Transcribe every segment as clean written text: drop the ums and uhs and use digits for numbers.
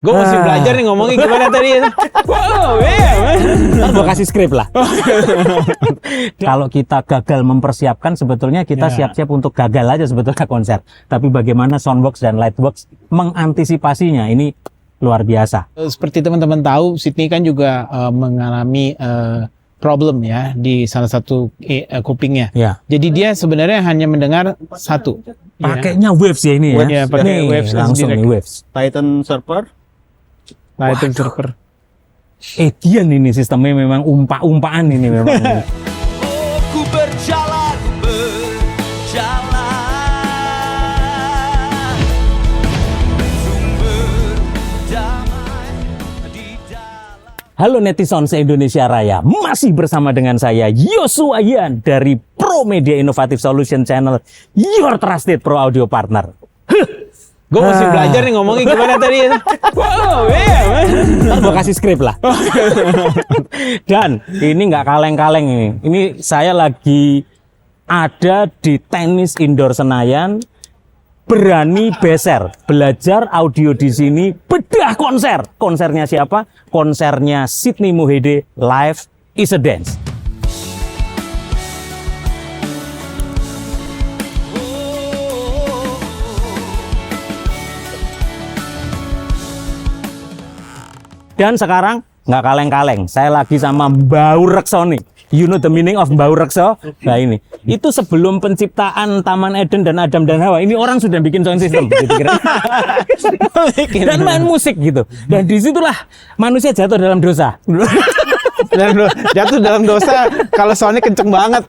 Gue mesti belajar nih ngomongnya gimana tadi. Wow, Ntar gue kasih skrip lah. Kalau kita gagal mempersiapkan, sebetulnya kita siap-siap untuk gagal aja sebetulnya konser. Tapi bagaimana Soundbox dan Lightbox mengantisipasinya, ini luar biasa. Seperti teman-teman tahu, Sydney kan juga mengalami problem ya di salah satu kupingnya. Ya. Jadi dia sebenarnya hanya mendengar satu. Pakainya Waves ya ini ya. Iya, pakai Nih, Waves langsung direct. nih Waves. Titan server. Titan server. Edian ini sistemnya memang umpa-umpaan ini memang. Ku berjalan sumber damai di dalam. Halo netizen se-Indonesia Raya, masih bersama dengan saya Yosua Yan dari Pro Media Innovative Solution Channel, your trusted pro audio partner. Gue mesti belajar nih ngomongnya gimana tadi. Wow, Ntar gue kasih skrip lah. Dan ini nggak kaleng-kaleng ini. Ini saya lagi ada di tenis indoor Senayan, berani beser, belajar audio di sini, bedah konser. Konsernya siapa? Konsernya Sydney Mohede, Life is a Dance. Dan sekarang nggak kaleng-kaleng, saya lagi sama Mbau Rekso nih. You know the meaning of Mbau Rekso? Nah ini, itu sebelum penciptaan Taman Eden dan Adam dan Hawa, ini orang sudah bikin sound system, gitu kira. Dan main musik gitu. Dan disitulah manusia jatuh dalam dosa. jatuh dalam dosa kalau soundnya kenceng banget.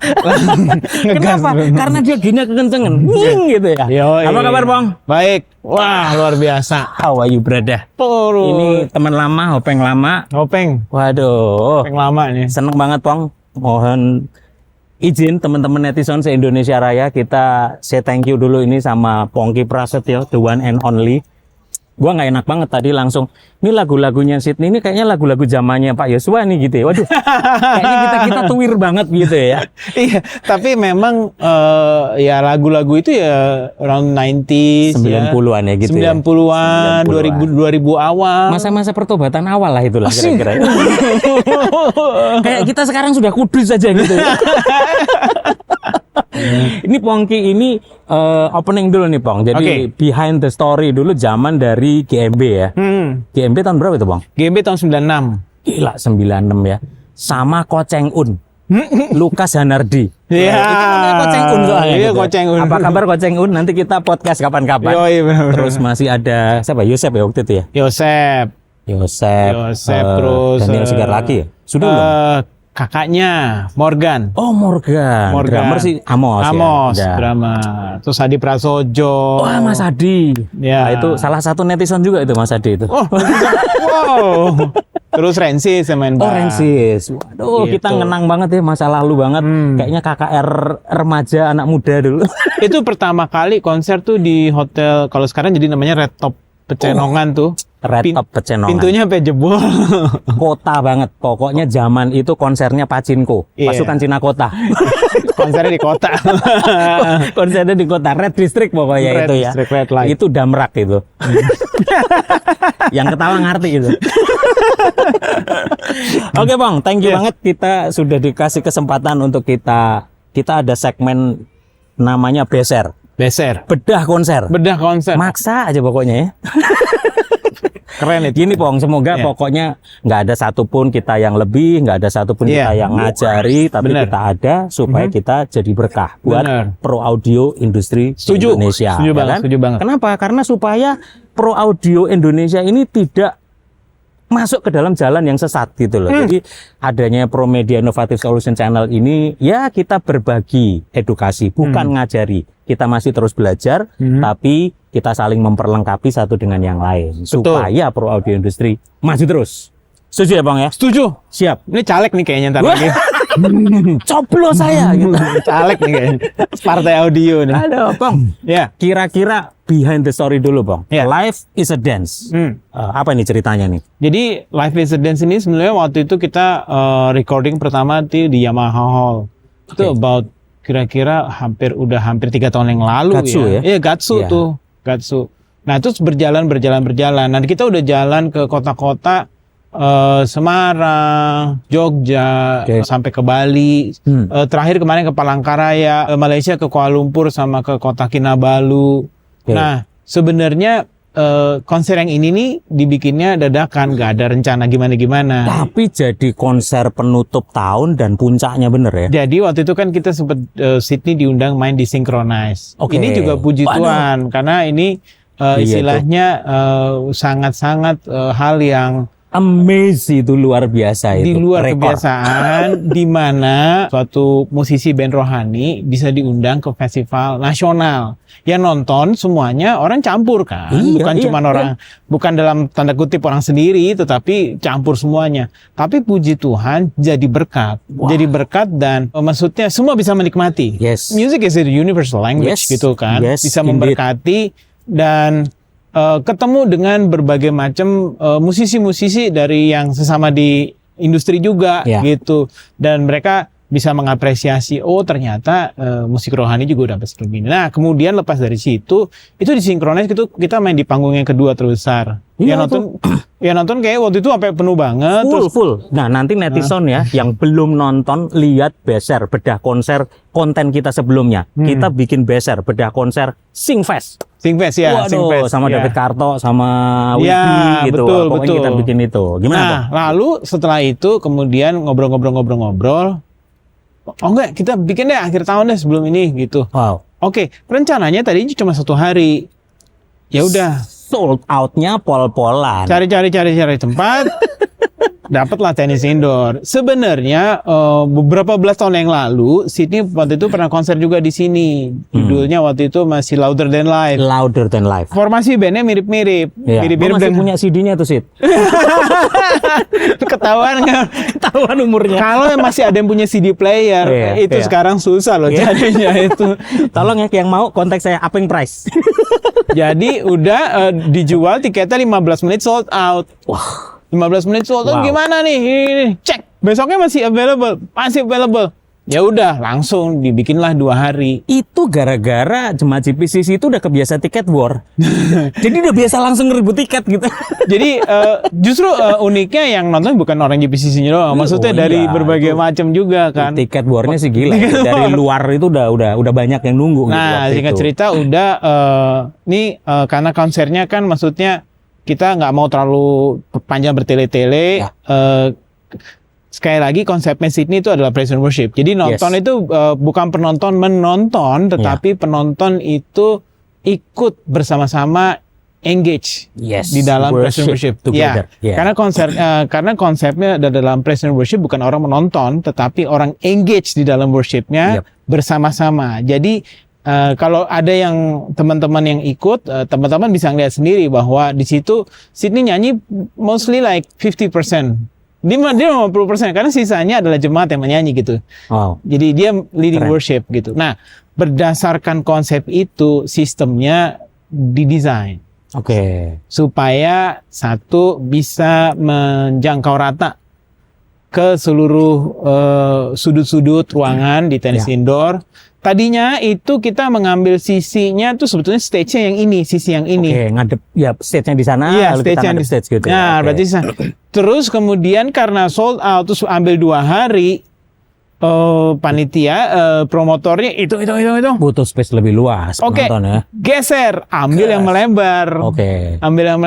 Kenapa? Karena dia gini kekencengan, gitu ya. Yoi. Apa kabar, Bang? Baik. Wah, luar biasa. How are you, brother? Ini teman lama, Hopeng lama. Hopeng. Waduh. Hopeng lama nih. Seneng banget, Pong. Mohon izin teman-teman netizen se-Indonesia Raya, kita say thank you dulu ini sama Pongki Prasetyo, the one and only. Gua nggak enak banget tadi langsung, ini lagu-lagunya Sydney, ini kayaknya lagu-lagu zamannya Pak Yosua nih gitu ya. Waduh, kayaknya kita tuwir banget gitu ya. Iya, tapi memang ya lagu-lagu itu ya around 90s 90-an ya gitu ya. 90-an, 2000 awal. Masa-masa pertobatan awal lah itulah kira-kira. Kayak kita sekarang sudah kudus saja gitu ya. Ini Pongki ini opening dulu nih, Pong. Jadi behind the story dulu zaman dari GMB ya. GMB tahun berapa itu, Bang? GMB tahun 96. Gila, 96 ya. Sama Koceng Un. Lukas Hanardi. Iya. Itu namanya Koceng Un soalnya. Iya, gitu. Koceng Un. Apa kabar Koceng Un? Nanti kita podcast kapan-kapan. Yoi, bener-bener. Terus masih ada siapa? Yosep ya waktu itu ya? Yosep, terus Daniel Sigar lagi ya? Sudah belum? Kakaknya Morgan. Oh, Morgan. Drummer sih Amos ya. Drummer. Terus Adi Prasojo. Wah, Mas Adi. Ya. Nah, itu salah satu netizen juga itu Mas Adi itu. Oh, wow. Terus Rensis yang main bass. Rensis. Waduh, Gitu. kita ngenang banget ya, masa lalu banget. Kayaknya KKR remaja anak muda dulu. Itu pertama kali konser tuh di hotel, kalau sekarang jadi namanya Red Top Pecenongan tuh. Red Top Pecenongan. Pintunya sampai jebol. Kota banget. Pokoknya zaman itu konsernya Pachinko. Iya. Pasukan Cina Kota. Konsernya di kota. Konsernya di kota. Red District pokoknya Red itu ya. District, Red Light. Itu Damrak itu. Yang ketawa ngerti itu. Oke, Bang. Thank you banget. Kita sudah dikasih kesempatan untuk kita ada segmen namanya Beser. Bedah konser. Maksa aja pokoknya ya. Keren itu. Gini, Pong, semoga pokoknya nggak ada satupun kita yang lebih, nggak ada satupun kita yang ngajari, tapi kita ada supaya kita jadi berkah buat pro audio industri Indonesia. Setuju banget, setuju banget. Kenapa? Karena supaya pro audio Indonesia ini tidak masuk ke dalam jalan yang sesat gitu loh. Jadi adanya Pro Media Innovative Solution Channel ini ya kita berbagi edukasi, bukan ngajari. Kita masih terus belajar, tapi kita saling memperlengkapi satu dengan yang lain. Supaya pro audio industri maju terus. Setuju ya, Bang ya? Setuju. Siap. Ini caleg nih kayaknya ntar lagi. Coblos saya gitu. Caleg nih kayaknya. Partai audio nih. Aduh, Bang. Ya. Kira-kira behind the story dulu, Bang. Ya. Life is a dance. Apa ini ceritanya nih? Jadi Live is a Dance ini sebenarnya waktu itu kita recording pertama di Yamaha Hall. Itu about kira-kira hampir 3 tahun yang lalu. Gatsu ya? Iya, Gatsu tuh. Gatsu. Nah, terus berjalan. Nanti kita udah jalan ke kota-kota Semarang, Jogja, Oke. sampai ke Bali. Terakhir kemarin ke Palangkaraya, Malaysia ke Kuala Lumpur sama ke kota Kinabalu. Oke. Nah, sebenarnya konser yang ini nih dibikinnya dadakan, nggak ada rencana gimana-gimana. Tapi jadi konser penutup tahun dan puncaknya bener ya. Jadi waktu itu kan kita sempat Sydney diundang main di Synchronize. Oke. Ini juga puji Waduh. Tuhan karena ini Iya istilahnya sangat-sangat hal yang Amazing, itu luar biasa itu. di luar Rekor. kebiasaan, di mana suatu musisi band rohani bisa diundang ke festival nasional. Ya nonton semuanya orang campur kan, Iya, bukan iya, cuma orang, bukan dalam tanda kutip orang sendiri, tetapi campur semuanya. Tapi puji Tuhan jadi berkat, dan maksudnya semua bisa menikmati. Yes. Music is a universal language Yes, gitu kan, yes, bisa indeed. memberkati dan ketemu dengan berbagai macam musisi-musisi dari yang sesama di industri juga Ya. gitu, dan mereka bisa mengapresiasi, oh ternyata musik rohani juga udah besar begini. Nah kemudian lepas dari situ itu disinkronis gitu, kita main di panggung yang kedua terbesar. Iya, Ya nonton kayak waktu itu sampai penuh banget. Full. Nah, nanti netizen ya yang belum nonton, lihat beser bedah konser konten kita sebelumnya. Kita bikin beser bedah konser Singfest. Singfest ya, Waduh, Singfest sama ya. David Karto, sama Widi Ya, gitu. betul, Pokoknya betul. kita bikin itu. Gimana Nah, Bang? lalu setelah itu kemudian ngobrol-ngobrol. Oh enggak, kita bikin deh akhir tahun deh sebelum ini gitu. Wow. Oke, rencananya tadi cuma 1 hari. Ya udah, Sold out-nya pol-polan. cari tempat. Dapatlah tenis indoor. Sebenarnya beberapa belas tahun yang lalu Sydney waktu itu pernah konser juga di sini. Judulnya waktu itu masih Louder Than Life. Louder than life. Formasi bandnya mirip-mirip, Iya. mirip-mirip Gua masih dengan punya CD-nya tuh, Sid. ketahuan nggak? Ketahuan umurnya. Kalau masih ada yang punya CD player, Iya, itu iya. sekarang susah loh Iya. jadinya itu. Tolong ya yang mau kontak saya Apeng Price. Jadi udah dijual tiketnya 15 menit sold out. Wah. 15 menit sold out Wow. gimana nih? Ini, cek. Besoknya masih available. Ya udah, langsung dibikinlah 2 hari. Itu gara-gara jemaat GPCC itu udah kebiasa tiket war. Jadi udah biasa langsung ngerebut tiket gitu. Jadi justru uniknya yang nonton bukan orang GPCC-nya doang. Maksudnya Oh dari iya, berbagai itu. macam juga kan. Tiket warnya sih gila. Dari luar itu udah banyak yang nunggu gitu Nah, waktu singkat itu. cerita udah karena konsernya kan maksudnya kita nggak mau terlalu panjang bertele-tele. Ya. Sekali lagi konsepnya Sydney itu adalah praise and worship. Jadi nonton itu bukan penonton menonton, tetapi penonton itu ikut bersama-sama engage Yes, di dalam praise and worship worship. together. Ya, Yeah. karena konsepnya dalam praise and worship bukan orang menonton, tetapi orang engage di dalam worshipnya Yep. bersama-sama. Jadi kalau ada yang teman-teman yang ikut, teman-teman bisa ngeliat sendiri bahwa di situ Sydney nyanyi mostly like 50%. Dia 50% karena sisanya adalah jemaat yang menyanyi gitu. Wow. Jadi dia leading Keren. worship gitu. Nah, berdasarkan konsep itu sistemnya didesain Oke. supaya satu bisa menjangkau rata ke seluruh sudut-sudut ruangan di tenis Ya. indoor. Tadinya itu kita mengambil sisinya tuh sebetulnya stage-nya yang ini, sisi yang ini. Oke, ngadep ya stage-nya di sana, Iya, lalu kita stage-nya ngadep di stage gitu. Nah, Oke. berarti terus kemudian karena sold out terus ambil 2 hari panitia promotornya itu butuh space lebih luas Oke, penonton ya. geser, ambil yang melebar. Oke. Ambil yang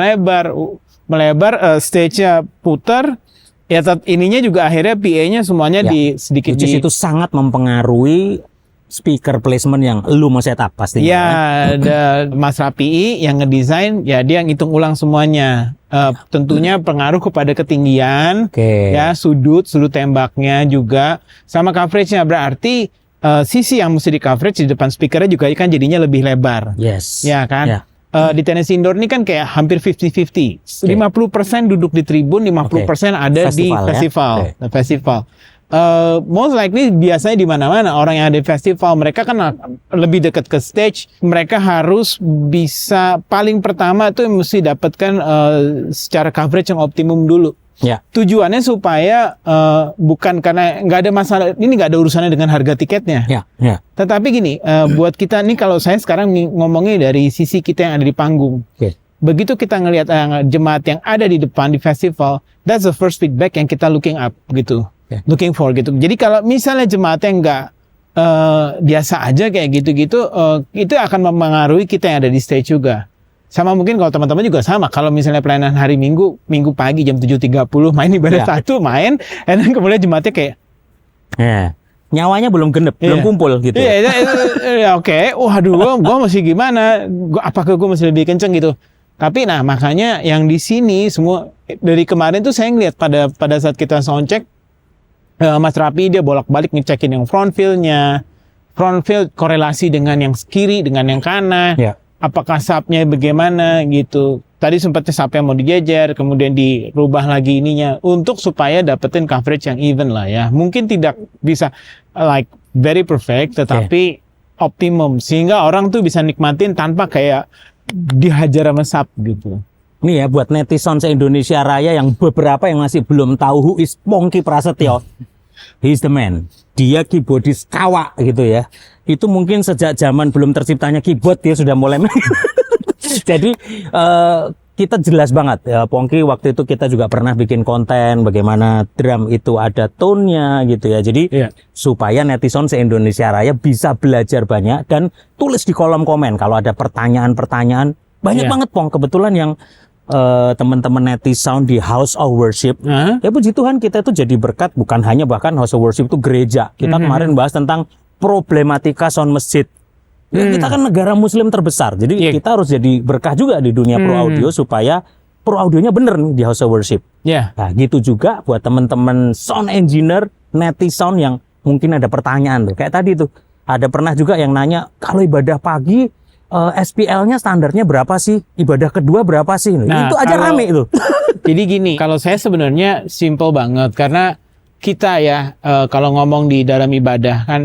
melebar stage-nya putar. Ya ininya juga akhirnya PA-nya semuanya Ya. di sedikit Which is itu sangat mempengaruhi speaker placement yang lu mau setup pastinya. Ya, ada Mas Rapi yang ngedesain, ya dia ngitung ulang semuanya. Tentunya pengaruh kepada ketinggian, Oke. ya sudut tembaknya juga, sama coveragenya. Berarti sisi yang mesti di coverage di depan speakernya juga kan jadinya lebih lebar. Yes. Ya kan? Ya. Di tenis indoor ini kan kayak hampir 50-50. 50% duduk di tribun, 50% ada di Festival, ya? festival. Most likely biasanya di mana-mana orang yang ada di festival, mereka kan lebih dekat ke stage, mereka harus bisa paling pertama tuh mesti dapatkan secara coverage yang optimum dulu. Ya. Tujuannya supaya bukan karena nggak ada masalah, ini nggak ada urusannya dengan harga tiketnya. Ya. Ya. Tetapi gini, buat kita nih, kalau saya sekarang ngomongnya dari sisi kita yang ada di panggung. Oke. Begitu kita ngelihat jemaat yang ada di depan di festival, that's the first feedback yang kita looking up gitu, looking for gitu. Jadi kalau misalnya jemaatnya nggak biasa aja kayak gitu-gitu, itu akan mempengaruhi kita yang ada di stage juga. Sama mungkin kalau teman-teman juga sama. Kalau misalnya pelayanan hari Minggu pagi jam 7.30 main ibadah satu main, dan kemudian jemaatnya kayak Ya. Nyawanya belum genep, belum kumpul gitu. Iya, oke. Waduh, gua mesti gimana? Apakah gua mesti lebih kenceng gitu? Tapi nah makanya yang di sini semua dari kemarin tuh saya ngeliat pada saat kita soundcheck, Mas Rapi dia bolak-balik ngecekin yang front field-nya, front field korelasi dengan yang kiri dengan yang kanan. Ya. Apakah subnya bagaimana gitu. Tadi sempatnya subnya mau dijejer, kemudian dirubah lagi ininya untuk supaya dapetin coverage yang even lah ya. Mungkin tidak bisa like very perfect, tetapi optimum sehingga orang tuh bisa nikmatin tanpa kayak dihajar sama sub gitu. Ini ya buat netizen se-Indonesia Raya yang beberapa yang masih belum tahu who is Pongki Prasetyo. He's the man. Dia keyboardis kawak gitu ya. Itu mungkin sejak zaman belum terciptanya keyboard dia sudah mulai Jadi kita jelas banget ya, Pongki waktu itu kita juga pernah bikin konten bagaimana drum itu ada tone-nya gitu ya. Jadi supaya netizen se-Indonesia Raya bisa belajar banyak dan tulis di kolom komen kalau ada pertanyaan-pertanyaan. Banyak banget Pong, kebetulan yang teman-teman netizen di House of Worship. Ya puji Tuhan kita itu jadi berkat, bukan hanya bahkan House of Worship itu gereja. Kita kemarin bahas tentang problematika sound masjid. Ya, kita kan negara muslim terbesar. Jadi kita harus jadi berkah juga di dunia pro audio supaya pro audionya bener nih di House of Worship. Nah, gitu juga buat teman-teman sound engineer, netizen yang mungkin ada pertanyaan tuh. Kayak tadi tuh, ada pernah juga yang nanya, kalau ibadah pagi SPL-nya standarnya berapa sih? Ibadah kedua berapa sih? Nah, itu aja rame itu. Jadi gini, kalau saya sebenarnya simple banget karena kita ya kalau ngomong di dalam ibadah kan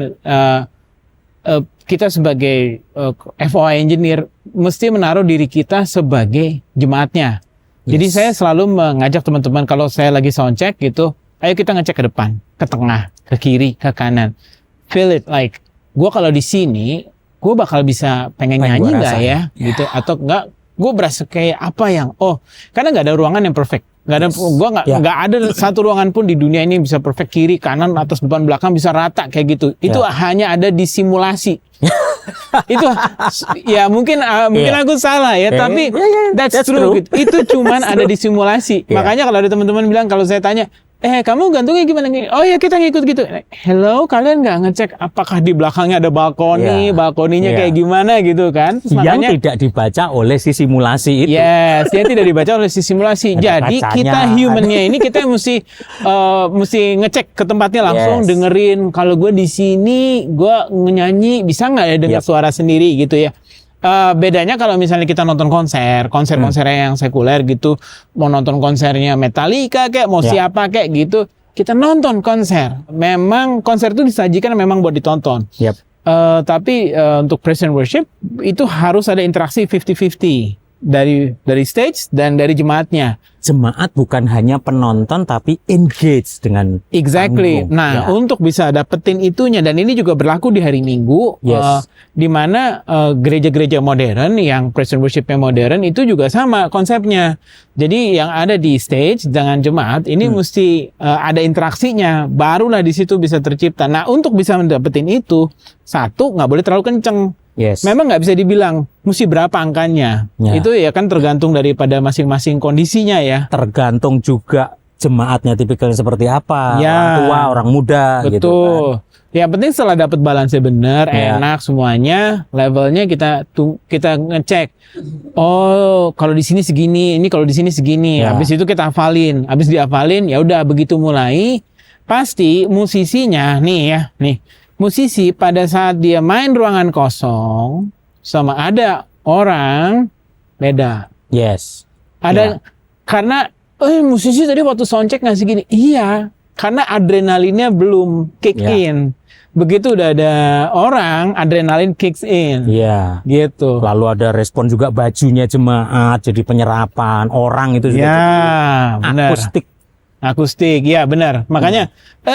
kita sebagai FOI engineer mesti menaruh diri kita sebagai jemaatnya. Jadi saya selalu mengajak teman-teman kalau saya lagi soundcheck gitu, ayo kita ngecek ke depan, ke tengah, ke kiri, ke kanan. Feel it like, gue kalau di sini, gue bakal bisa pengen nyanyi nggak ya, gitu, atau enggak, gue berasa kayak apa yang, karena nggak ada ruangan yang perfect. Nggak ada, gue nggak ada satu ruangan pun di dunia ini bisa perfect, kiri, kanan, atas, depan, belakang bisa rata kayak gitu. Itu hanya ada di simulasi. Itu ya mungkin aku salah ya, tapi that's true. Gitu. Itu cuman ada di simulasi. Makanya kalau ada teman-teman bilang, kalau saya tanya, kamu gantungnya gimana? Oh ya kita ngikut gitu. Hello, kalian nggak ngecek apakah di belakangnya ada balkoni, balkoninya kayak gimana gitu kan? Terus yang makanya, tidak dibaca oleh si simulasi itu. Yes, yang tidak dibaca oleh si simulasi. Jadi kacanya. Kita humannya ini kita mesti ngecek ke tempatnya langsung, dengerin. Kalau gue di sini, gue nyanyi bisa nggak ya dengar suara sendiri gitu ya? Bedanya kalau misalnya kita nonton konser yang sekuler gitu, mau nonton konsernya Metallica kayak mau siapa kayak gitu, kita nonton konser. Memang konser itu disajikan memang buat ditonton. Tapi untuk praise and worship itu harus ada interaksi 50-50 dari stage dan dari jemaatnya. Jemaat bukan hanya penonton tapi engage dengan panggung. Nah, untuk bisa dapetin itunya, dan ini juga berlaku di hari Minggu, di mana gereja-gereja modern yang praise and worship-nya modern itu juga sama konsepnya. Jadi yang ada di stage dengan jemaat ini mesti ada interaksinya, barulah di situ bisa tercipta. Nah, untuk bisa mendapetin itu, satu nggak boleh terlalu kenceng. Memang nggak bisa dibilang mesti berapa angkanya. Itu ya kan tergantung daripada masing-masing kondisinya ya. Tergantung juga jemaatnya tipikalnya seperti apa. Orang tua, orang muda. Betul. Gitu kan. Yang penting setelah dapat balance benar, enak semuanya, levelnya kita ngecek. Oh, kalau di sini segini, ini kalau di sini segini. Habis itu kita hafalin. Habis dihafalin, ya udah begitu mulai. Pasti musisinya musisi pada saat dia main ruangan kosong sama ada orang beda. Ada karena musisi tadi waktu soundcheck ngasih gini. Iya, karena adrenalinnya belum kick in. Begitu udah ada orang, adrenalin kicks in. Gitu. Lalu ada respon juga bajunya jemaat jadi penyerapan orang itu juga jadi akustik. Akustik, ya benar. Makanya,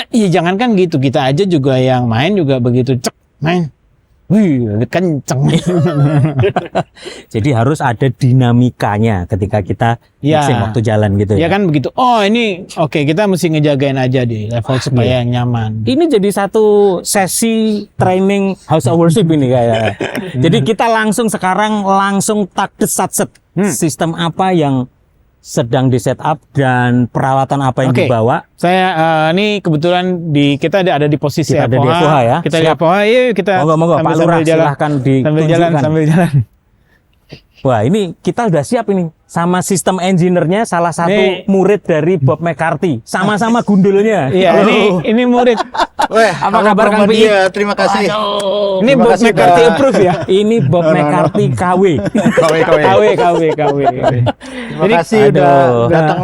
ya jangankan gitu, kita aja juga yang main juga begitu cek main. Wih, kenceng. Jadi harus ada dinamikanya ketika kita Ya. mixing waktu jalan gitu Ya ya. kan begitu. Oh ini oke, kita mesti ngejagain aja di level supaya yang nyaman. Ini jadi satu sesi training House of Worship ini kayaknya. Jadi kita langsung sekarang langsung takdes satset. Sistem apa yang sedang di setup dan peralatan apa yang Oke. dibawa. Saya ini kebetulan kita ada di posisi Kita ada di FOH. FOH ya. Kita di Siap. FOH, yuk kita Monggo, Pak Lurah, silahkan sambil jalan ditunjukkan. sambil jalan. Wah, ini kita udah siap ini sama sistem engineer-nya salah satu Nih. murid dari Bob McCarthy. Sama-sama gundulnya. Iya, Halo. ini murid. Weh, Apa halo kabar, Kang Pi? Dia, terima kasih. Ini Terima Bob kasih, McCarthy Kak. approve ya. Ini Bob McCarthy KW. KW. Terima Jadi, kasih aduh. udah datang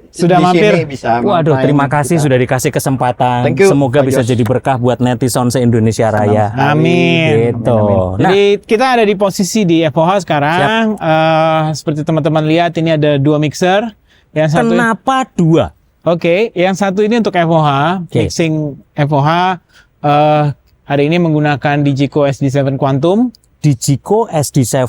Sudah di mampir. sini bisa Waduh, main terima kasih kita. sudah dikasih kesempatan. Thank you, Semoga Pak bisa Jos. jadi berkah buat netizen se-Indonesia Raya. Amin. Gitu. Nah, Jadi kita ada di posisi di FOH sekarang. Seperti teman-teman lihat ini ada 2 mixer. Yang satu kenapa dua? Oke, yang satu ini untuk FOH, Oke. mixing FOH. Hari ini menggunakan Digico SD7 Quantum Digico SD7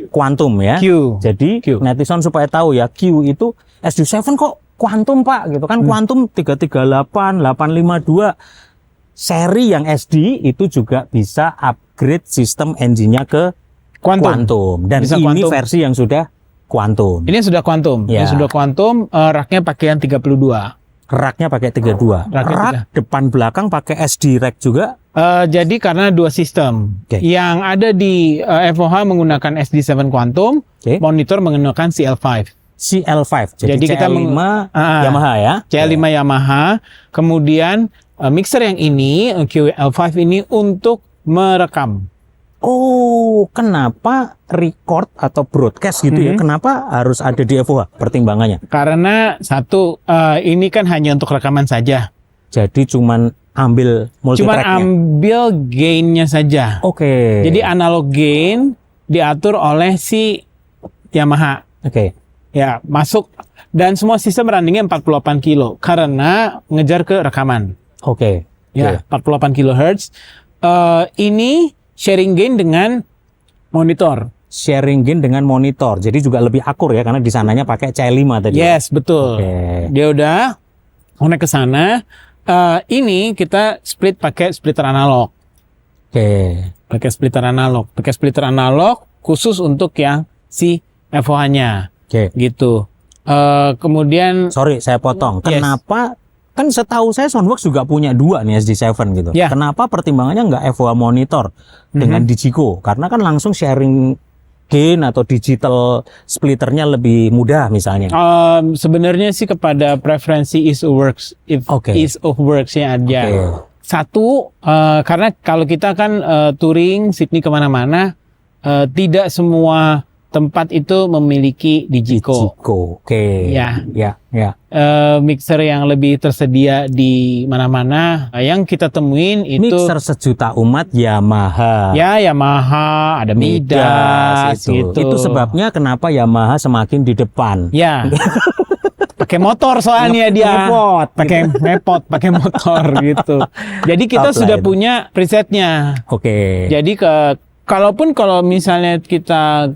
Quantum ya. Q. Jadi Q. netizen supaya tahu ya, Q itu SD7 kok Quantum Pak gitu kan. Quantum 338, 852 seri yang SD itu juga bisa upgrade sistem engine-nya ke Quantum. Dan Bisa ini Quantum. versi yang sudah Quantum. Ini sudah Quantum. Ya. Yang sudah Quantum, raknya pakai yang 32. Raknya pakai 32. Raknya Rak depan belakang pakai SD rack juga. Jadi karena 2 sistem. Oke. Yang ada di FOH menggunakan SD7 Quantum, Oke. monitor menggunakan CL5. CL5. Jadi kita CL5 Yamaha ya. CL5 Yamaha. Kemudian mixer yang ini QL5 ini untuk merekam. Oh, kenapa record atau broadcast gitu ya? Kenapa harus ada di FOH pertimbangannya? Karena satu ini kan hanya untuk rekaman saja. Jadi cuman ambil multi Cuma tracknya. ambil gainnya saja. Oke. Jadi analog gain diatur oleh si Yamaha. Oke. Ya, masuk dan semua sistem runningnya 48 kilo karena ngejar ke rekaman. Oke. Ya, 48 kHz. Ini sharing gain dengan monitor. Sharing gain dengan monitor. Jadi juga lebih akur ya karena di sananya pakai C5 tadi. Yes, betul. Oke. Dia udah connect ke sana. Ini kita split pakai splitter analog. Oke. Pakai splitter analog. Pakai splitter analog khusus untuk yang si FOH-nya. Oke. Gitu. Kemudian Sorry, saya potong. Yes. Kenapa? Kan setahu saya Soundworks juga punya 2 nih SD7 gitu. Ya. Kenapa pertimbangannya nggak FOH monitor dengan Digico? Karena kan langsung sharing gain atau digital splitternya lebih mudah misalnya. sebenarnya sih kepada preferensi ease of works, Oke. ease of works-nya aja. Oke. Satu, karena kalau kita kan touring Sydney kemana-mana, tidak semua tempat itu memiliki Digico. Oke. Ya. Ya. Mixer yang lebih tersedia di mana-mana, yang kita temuin itu Mixer sejuta umat Yamaha. ya Yamaha, ada Midas, itu. gitu. Itu sebabnya kenapa Yamaha semakin di depan. Ya. Pakai motor soalnya dia. Ngepot. Pakai motor gitu. Jadi kita Top sudah line. punya presetnya. Oke. Jadi kalau misalnya kita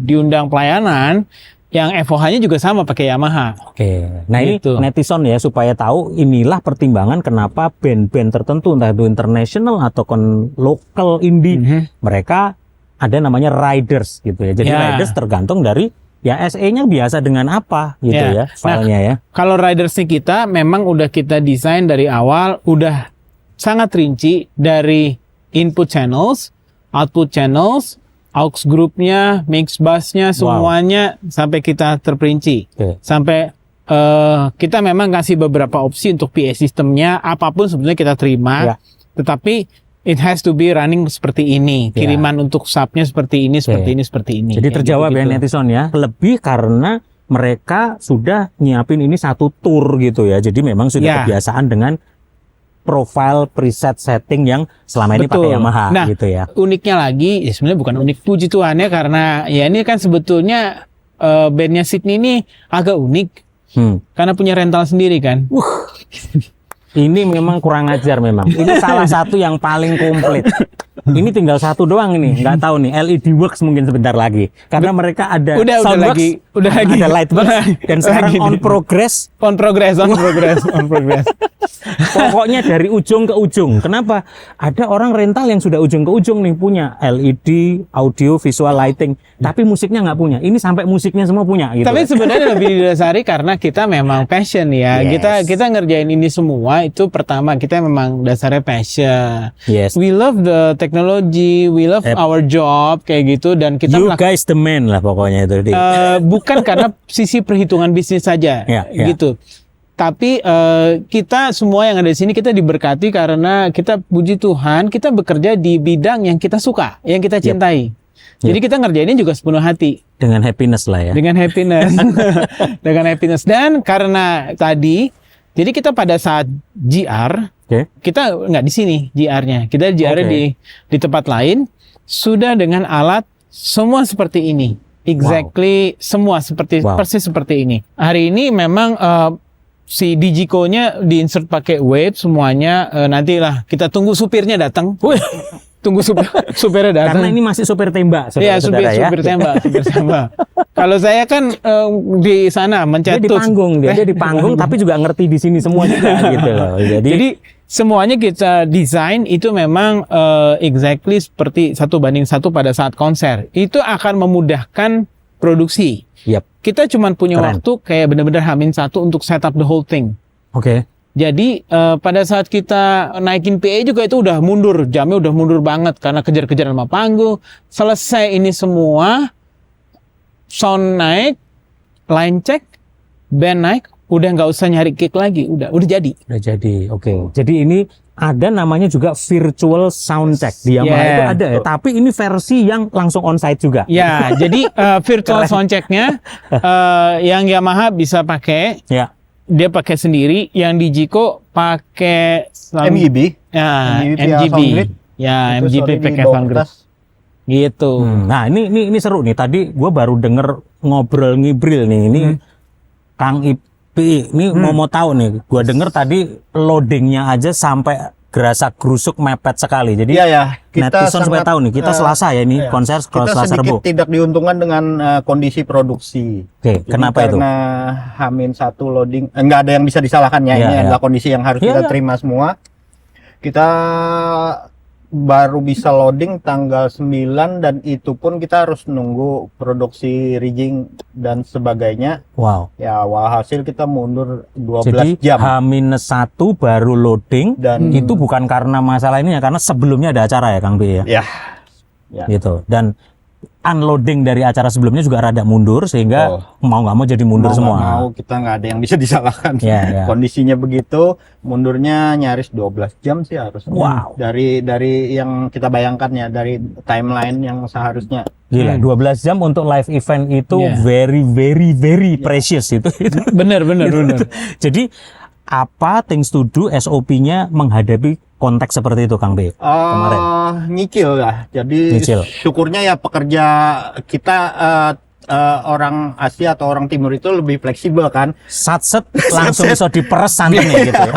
diundang pelayanan, yang FOH-nya juga sama pakai Yamaha. Oke. Nah Gitu. ini netizen ya supaya tahu inilah pertimbangan kenapa band-band tertentu entah itu international atau lokal indie mereka ada namanya riders gitu ya. Jadi Ya. riders tergantung dari ya SE-nya biasa dengan apa gitu Ya. ya filenya ya. Kalau ridersnya kita memang udah kita desain dari awal, udah sangat rinci dari input channels, output channels, aux groupnya, mix bassnya, semuanya sampai kita terperinci. Oke. Sampai kita memang kasih beberapa opsi untuk PA sistemnya, apapun sebenarnya kita terima. Ya. Tetapi it has to be running seperti ini. Ya. Kiriman untuk subnya seperti ini, seperti ini, seperti ini. Jadi Kayak terjawab ya gitu-gitu. netizen ya. Lebih karena mereka sudah nyiapin ini satu tour gitu ya. Jadi memang sudah Ya. kebiasaan dengan profile preset setting yang selama ini Betul. pakai Yamaha Nah, gitu ya. Uniknya lagi, ya sebenarnya bukan unik, puji Tuhan ya, karena ya ini kan sebetulnya bandnya Sydney ini agak unik. Karena punya rental sendiri kan. Ini memang kurang ajar memang. Ini salah satu yang paling komplit. Ini tinggal satu doang ini, nggak tahu nih. LED Works mungkin sebentar lagi, karena mereka ada Soundworks, udah lagi, ada Lightworks, dan sekarang lagi. on progress. Pokoknya dari ujung ke ujung. Kenapa? Ada orang rental yang sudah ujung ke ujung nih punya LED, audio, visual, lighting, tapi musiknya nggak punya. Ini sampai musiknya semua punya. Gitu. Tapi sebenarnya lebih didasari karena kita memang passion ya. Yes. Kita ngerjain ini semua itu pertama kita memang dasarnya passion. Yes. We love the technology, we love our job kayak gitu dan kita You guys the man lah pokoknya itu. bukan karena sisi perhitungan bisnis saja gitu. Tapi kita semua yang ada di sini kita diberkati karena kita puji Tuhan kita bekerja di bidang yang kita suka, yang kita cintai. Jadi kita ngerjainnya juga sepenuh hati. Dengan happiness lah ya. Dengan happiness. Dengan happiness. Dan karena tadi, jadi kita pada saat GR, kita nggak di sini GR-nya. Kita GR di tempat lain, sudah dengan alat semua seperti ini. Exactly semua seperti persis seperti ini. Hari ini memang si Digico-nya diinsert pakai wave semuanya. Nantilah kita tunggu supirnya datang. Tunggu supirnya datang. Karena ini masih supir tembak. Iya, supir tembak. Kalau saya kan di sana mencetus. Dia di panggung, tapi juga ngerti di sini semua juga gitu loh. Jadi semuanya kita desain itu memang exactly seperti 1:1 pada saat konser. Itu akan memudahkan produksi. Kita cuma punya waktu kayak benar-benar H-1 untuk setup the whole thing. Jadi pada saat kita naikin PA juga itu udah mundur, jamnya udah mundur banget karena kejar-kejar sama panggung. Selesai ini semua, sound naik, line check, band naik, udah nggak usah nyari kick lagi, udah jadi. Jadi ini ada namanya juga virtual sound check di Yamaha itu ada ya, tapi ini versi yang langsung onsite juga. Ya, jadi virtual sound checknya yang Yamaha bisa pakai. Dia pakai sendiri, yang Digico pakai MGB. MGB. MGB pakai Soundgrid. Gitu. Nah, ini seru nih. Tadi gue baru denger ngobrol-ngibril nih. Ini Kang Ipi, ini mau tahu nih. Gue denger tadi loadingnya aja sampai gerasak-gerusuk mepet sekali. Jadi netizen supaya tahu nih, kita Selasa ya ini konser Selasa Rebo. Kita tidak diuntungkan dengan kondisi produksi. Kenapa itu? Karena H-1 loading, nggak ada yang bisa disalahkan ya. Ini adalah kondisi yang harus kita terima semua. Kita baru bisa loading tanggal 9 dan itu pun kita harus nunggu produksi rigging dan sebagainya. Ya, walhasil kita mundur 12 jam. H-1 baru loading dan itu bukan karena masalah ini ya, karena sebelumnya ada acara ya Kang B ya. Gitu. Dan unloading dari acara sebelumnya juga rada mundur sehingga mau nggak mau jadi mundur semua. Kita nggak ada yang bisa disalahkan. Kondisinya begitu, mundurnya nyaris 12 jam sih harusnya. Dari yang kita bayangkan ya, dari timeline yang seharusnya. Gila, 12 jam untuk live event itu very precious itu. Bener. Jadi apa things to do SOP-nya menghadapi konteks seperti itu Kang B kemarin? Nyicil lah. Jadi syukurnya ya pekerja kita orang Asia atau orang Timur itu lebih fleksibel kan. Satset langsung bisa diperes santannya gitu ya.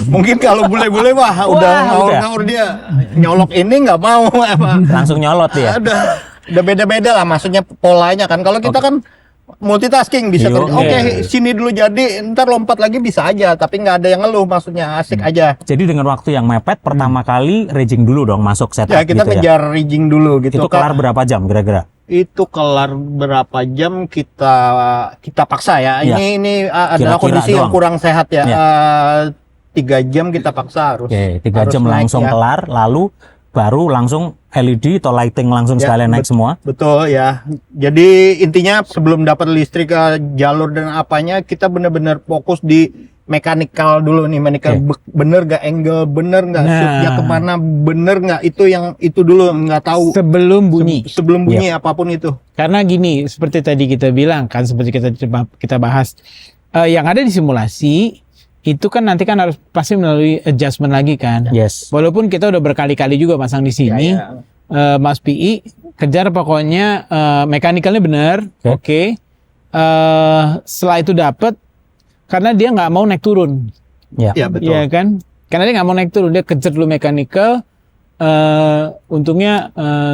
Mungkin kalau bule-bule udah ngaur dia nyolok ini nggak mau langsung nyolot ya. Udah beda-beda lah maksudnya polanya kan. Kalau kita kan multitasking bisa kerja. Sini dulu jadi, ntar lompat lagi bisa aja, tapi nggak ada yang ngeluh, maksudnya asik aja. Jadi dengan waktu yang mepet, pertama kali rigging dulu dong masuk setup. Ya kita gitu ngejar rigging dulu gitu. Itu kelar berapa jam kira-kira? Itu kelar berapa jam kita paksa ya. Ini adalah kondisi yang kurang sehat ya. 3 jam kita paksa harus. 3 jam langsung kelar, lalu baru langsung LED atau lighting langsung sekalian naik semua. Betul ya. Jadi intinya sebelum dapat listrik jalur dan apanya, kita benar-benar fokus di mekanikal dulu nih, bener gak angle, bener gak shootnya kemana, bener gak itu dulu nggak tahu sebelum bunyi. Sebelum bunyi apapun itu. Karena gini, seperti tadi kita bilang kan, seperti kita bahas, yang ada di simulasi itu kan nanti kan harus pasti melalui adjustment lagi kan. Walaupun kita udah berkali-kali juga pasang di sini, Mas PI kejar pokoknya mekanikalnya benar, oke. setelah itu dapat, karena dia nggak mau naik turun. Ya. Iya betul. Iya kan? Karena dia nggak mau naik turun, dia kejar dulu mechanical. Untungnya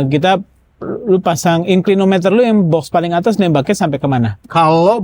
kita lu pasang inclinometer lu yang box paling atas nembaknya sampai kemana? Kalau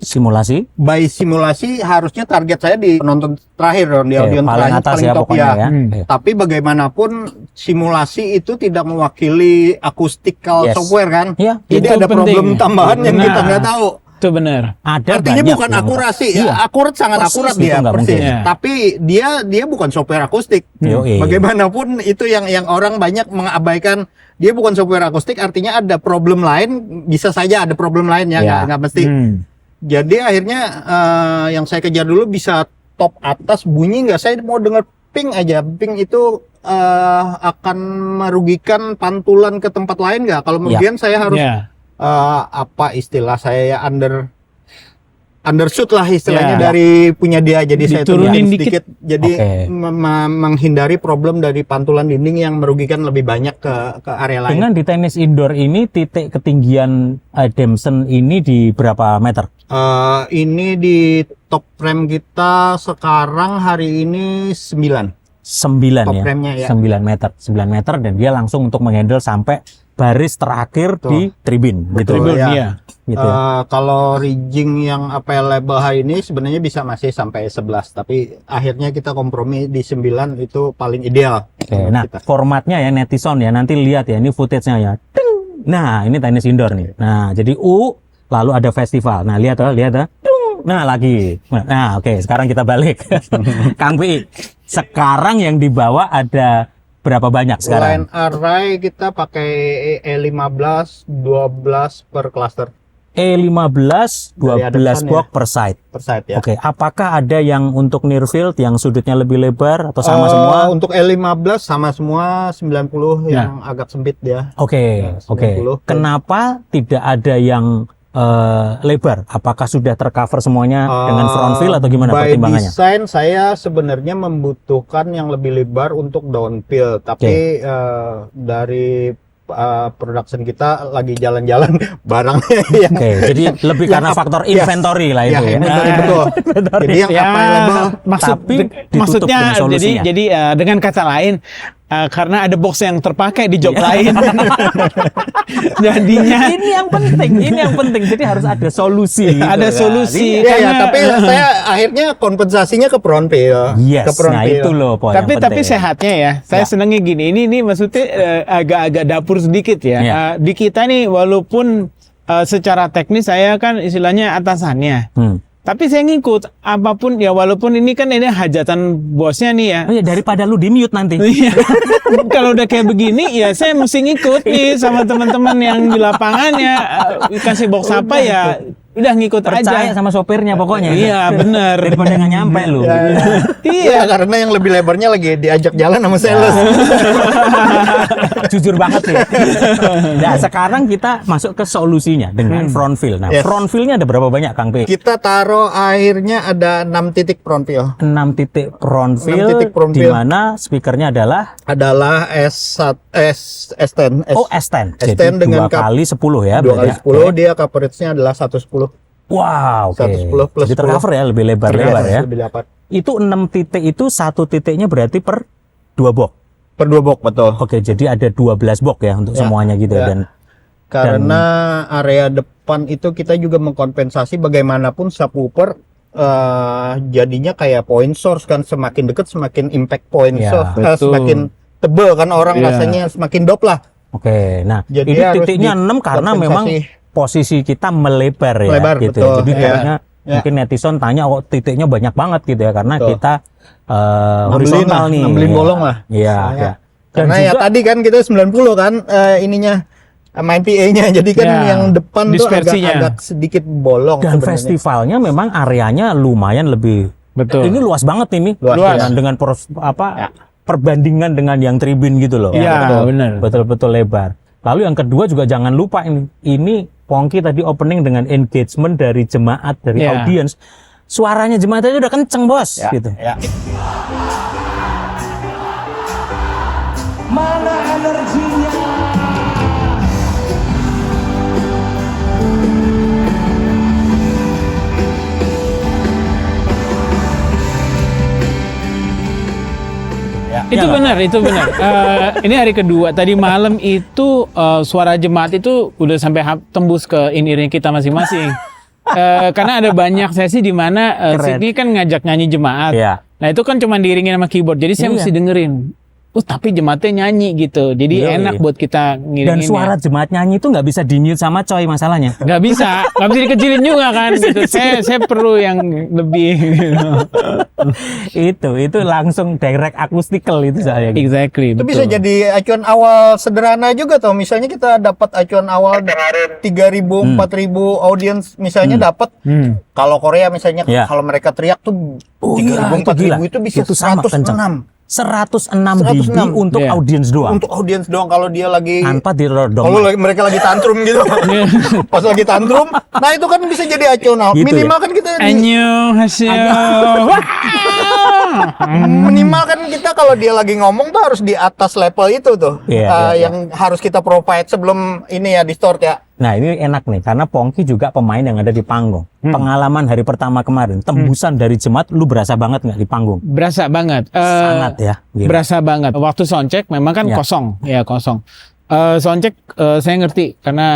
Simulasi. by simulasi harusnya target saya di penonton terakhir dong, di Oke, audiens paling terakhir atas paling ya top pokoknya ya. Oke. Tapi bagaimanapun simulasi itu tidak mewakili acoustic Yes. software kan. Iya, Jadi itu ada penting. problem tambahan yang kita Nah. nggak tahu. Itu benar. Ada Artinya banyak bukan yang- akurasi, Iya. akurat sangat Persis akurat gitu, dia nggak persis. mungkin. Iya. Tapi dia bukan software akustik. Yoi. Bagaimanapun itu yang orang banyak mengabaikan, dia bukan software akustik, artinya ada problem lain, bisa saja ada problem lain ya, Ya. nggak mesti. Jadi akhirnya yang saya kejar dulu bisa top atas bunyi nggak, saya mau dengar ping aja. Ping itu akan merugikan pantulan ke tempat lain nggak? Kalau kemudian saya harus Ya. apa istilah saya ya, undershoot lah istilahnya Ya. dari punya dia, jadi saya Diturunin turunin dikit. sedikit, jadi Oke. menghindari problem dari pantulan dinding yang merugikan lebih banyak ke area lain. Dengan di tenis indoor ini titik ketinggian Adamson ini di berapa meter? Ini di top frame kita sekarang hari ini 9. 9 Top ya. frame-nya ya. 9 meter. 9 meter dan dia langsung untuk menghandle sampai baris terakhir Betul. di tribun gitu. Betul, Tribun, ya. iya. Gitu ya. Kalau rigging yang available hari ini sebenarnya bisa masih sampai 11, tapi akhirnya kita kompromi di 9 itu paling ideal. Oke, nah Kita. formatnya ya netizen ya, nanti lihat ya ini footage-nya ya. Ting! Nah, ini tenis indoor nih. Nah, jadi lalu ada festival. Nah, lihat ya. Dung! Nah, lagi. Nah, oke, sekarang kita balik. Kang Pi, sekarang yang dibawa ada berapa banyak sekarang? Line array kita pakai E15 12 per cluster E15 Dari 12 Adamson box per side. per side ya. Oke, apakah ada yang untuk near field yang sudutnya lebih lebar atau sama semua? Untuk E15 sama semua 90 Ya. yang agak sempit dia. Oke, Ya, oke. 90. Kenapa tidak ada yang lebar? Apakah sudah tercover semuanya dengan front field atau gimana By pertimbangannya? design saya sebenarnya membutuhkan yang lebih lebar untuk downfield, tapi dari production kita lagi jalan-jalan barangnya yang Oke, jadi lebih karena faktor yes. inventory lah ya, itu ya. inventory, betul. Jadi yang Ya, available Tapi ditutup maksudnya dengan solusinya. jadi dengan kata lain karena ada box yang terpakai di job lain. Jadinya ini yang penting. Jadi harus ada solusi. gitu Ada kan. solusi. ya, Karena- tapi saya akhirnya kompensasinya ke front field. Yes, ke front nah field. itu loh poin tapi yang penting. sehatnya ya, saya Ya. senangnya gini. Ini maksudnya agak-agak dapur sedikit ya. Ya. Di kita nih walaupun secara teknis saya kan istilahnya atasannya. Tapi saya ngikut apapun ya, walaupun ini kan ini hajatan bosnya nih ya. Oh ya, daripada lu di mute nanti. Iya. Kalau udah kayak begini ya saya mesti ngikut nih sama teman-teman yang di lapangan ya, kasih box apa ya udah ngikut Percaya aja. sama sopirnya pokoknya. Iya, bener. Daripada nggak nyampe lu. Iya, karena yang lebih lebarnya lagi diajak jalan sama sales. Jujur banget ya. Nah, sekarang kita masuk ke solusinya dengan front field. Nah, Yes. front field-nya ada berapa banyak, Kang P? Kita taruh akhirnya ada 6 titik front field. 6 titik front 6 field, titik front di field. mana speakernya adalah Adalah S10. S10. S10 Jadi dengan 2 kali 10 ya. 2 kali berarti. 10, Oke. dia coverage-nya adalah 110. Wow, oke. 110 plus Jadi tercover ya, lebih lebar-lebar ya. Lebih dapat. Itu 6 titik itu satu titiknya berarti per 2 box. Per 2 box, betul. Oke, jadi ada 12 box ya untuk Ya, semuanya gitu ya. dan Karena area depan itu kita juga mengkompensasi bagaimanapun subwoofer jadinya kayak point source kan, semakin dekat semakin impact point Ya, source, betul. semakin tebel kan orang Ya. rasanya semakin dop lah. oke. Nah, Jadi ini harus titiknya 6 karena memang posisi kita melebar ya Melebar, gitu. betul. Jadi Ya. kayaknya Ya. mungkin netizen tanya kok titiknya banyak banget gitu ya karena Betul. kita Nambelin horizontal lah, nih. nambelin Ya. bolong lah. Iya, Misalnya. ya. Dan Karena ya juga tadi kan kita 90 kan ininya main PA-nya, jadi kan Ya, yang depan tuh dispersinya. agak sedikit bolong. dan sebenarnya. festivalnya memang areanya lumayan lebih Betul. ini luas banget ini. Luas, dengan perbandingan dengan yang tribun gitu loh. Iya, benar. Betul-betul lebar. Lalu yang kedua juga jangan lupa ini Pongki tadi opening dengan engagement dari jemaat, dari Ya. audiens. Suaranya jemaat itu udah kenceng, Bos, Ya, gitu. ya. Mana energinya? Itu benar, itu benar. Ini hari kedua. Tadi malam itu suara jemaat itu udah sampai tembus ke in-earnya kita masing-masing. Karena ada banyak sesi di mana Sydney kan ngajak nyanyi jemaat. Iya. Nah itu kan cuma diiringin sama keyboard. Jadi saya Iya. mesti dengerin. Tapi jemaatnya nyanyi gitu. Jadi Iya, enak iya. buat kita ngiringin. Dan suara jemaat nyanyi itu nggak bisa di-mute sama Coy masalahnya. nggak bisa dikecilin juga kan. Gitu. Saya perlu yang lebih. itu langsung direct akustical itu saya. Exactly. Itu betul. bisa jadi acuan awal sederhana juga tuh. Misalnya kita dapat acuan awal 3.000, 4.000 audiens misalnya dapat. Kalau Korea misalnya Ya. kalau mereka teriak tuh 3.000, 4.000 itu bisa itu sama 106. kenceng. 106 dB 106. untuk Iya. audiens doang. Untuk audiens doang kalau dia lagi Tanpa dirodong. kalau mereka lagi tantrum gitu. Pas lagi tantrum, nah itu kan bisa jadi acuan awal. Gitu Minimal ya? kan kita Annyeonghaseyo. minimal kan kita kalau dia lagi ngomong tuh harus di atas level itu tuh. Iya, iya, yang harus kita provide sebelum ini ya distort ya. Nah ini enak nih karena Pongki juga pemain yang ada di panggung. Pengalaman hari pertama kemarin, tembusan dari jemaat, lu berasa banget nggak di panggung? Berasa banget. Sangat ya. Gila. Berasa banget. Waktu soundcheck memang kan Ya. kosong. Ya kosong. Soundcheck saya ngerti karena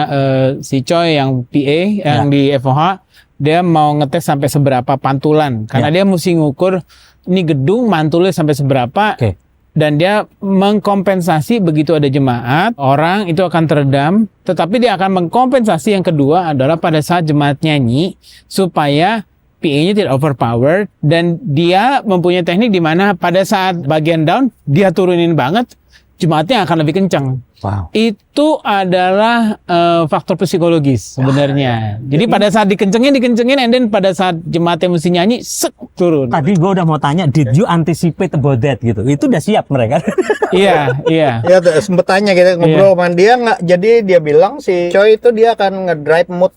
si Choi yang PA yang Ya. di FOH dia mau ngetes sampai seberapa pantulan karena dia mesti ngukur ini gedung mantulnya sampai seberapa. Oke. Dan dia mengkompensasi begitu ada jemaat, orang itu akan teredam, tetapi dia akan mengkompensasi yang kedua adalah pada saat jemaat nyanyi supaya PA-nya tidak overpowered dan dia mempunyai teknik di mana pada saat bagian down dia turunin banget, jemaatnya akan lebih kencang. Wow. Itu adalah faktor psikologis sebenarnya. Jadi pada saat dikencengin, and then pada saat jemaatnya mesti nyanyi, sek, turun. Tadi gue udah mau tanya, did you anticipate about that gitu? Itu udah siap mereka. Iya, iya. Ya sempet tanya kita ngobrol sama dia nggak. Jadi dia bilang si Choi itu dia akan ngedrive mood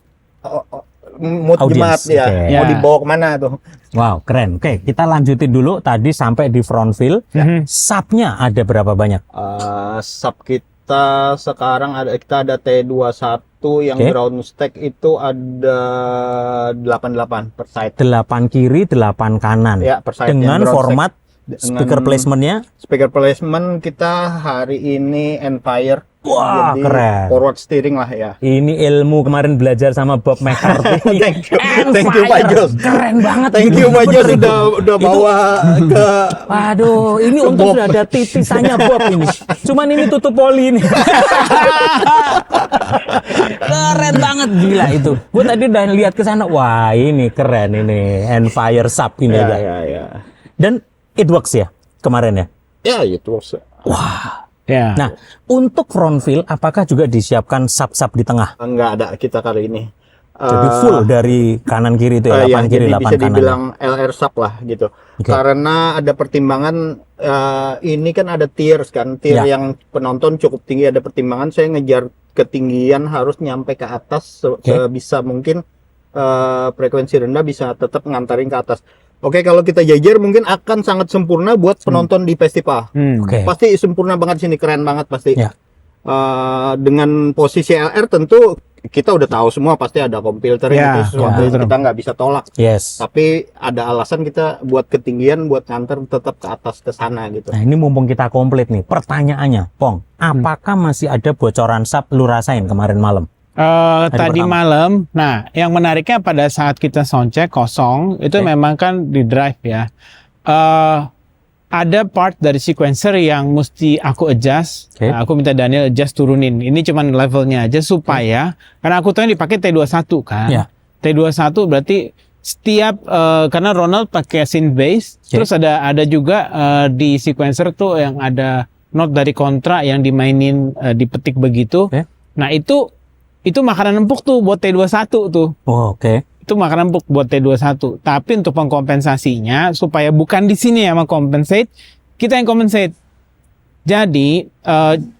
Audience, jemaat ya. oke. Mau Ya. dibawa kemana tuh? Wow, keren. Oke, kita lanjutin dulu. Tadi sampai di frontville. Subnya ada berapa banyak? Sub kita sekarang kita ada T21 yang Oke. ground stack itu ada 88 per side. 8 kiri, 8 kanan. Ya, per side Dengan yang ground format stack. speaker Dengan placementnya. Speaker placement kita hari ini Empire. Wah, Jadi keren. forward steering lah ya. Ini ilmu kemarin belajar sama Bob McCarthy. Thank you Pak Jos. Keren banget. Thank you Pak Jos Bener itu. udah bawa ke Waduh, ini untung sudah ada titisannya Bob ini. Cuman ini tutup poli ini. Keren banget, gila itu. Gue tadi udah lihat ke sana. Wah, ini keren ini. Empire Sub ini aja. ya. Dan it works ya kemarin ya. Ya itu. Ya. Nah, untuk frontville apakah juga disiapkan sub-sub di tengah? Enggak ada kita kali ini. Jadi full dari kanan kiri itu ya, 8 kiri, jadi 8 bisa kanan. dibilang LR sub lah gitu. Oke. Karena ada pertimbangan ini kan ada tiers kan, tier Ya. yang penonton cukup tinggi, ada pertimbangan saya ngejar ketinggian harus nyampe ke atas sebisa mungkin frekuensi rendah bisa tetap ngantarin ke atas. Oke, kalau kita jajar mungkin akan sangat sempurna buat penonton di festival. Oke. Pasti sempurna banget sini, keren banget pasti. Ya. Dengan posisi LR tentu kita udah tahu semua pasti ada komputer Ya, itu sesuatu yang ya. kita nggak bisa tolak. Yes. Tapi ada alasan kita buat ketinggian buat nganter tetap ke atas ke sana gitu. Nah, ini mumpung kita komplit nih. Pertanyaannya, Pong, apakah masih ada bocoran sub lu rasain kemarin malam? Tadi pertama. malam, nah yang menariknya pada saat kita soundcheck kosong itu Oke. memang kan di drive ya. Ada part dari sequencer yang mesti aku adjust. Oke. Nah, aku minta Daniel adjust turunin. Ini cuman levelnya aja supaya karena aku tahu yang dipakai T21 kan. Ya. T21 berarti setiap karena Ronald pakai synth bass, Oke. terus ada juga di sequencer tuh yang ada note dari kontra yang dimainin dipetik begitu. Oke. Nah, itu makanan empuk tuh buat T21 tuh. Oh, oke. Itu makanan empuk buat T21. Tapi untuk pengkompensasinya supaya bukan di sini yang mengkompensate, kita yang compensate. Jadi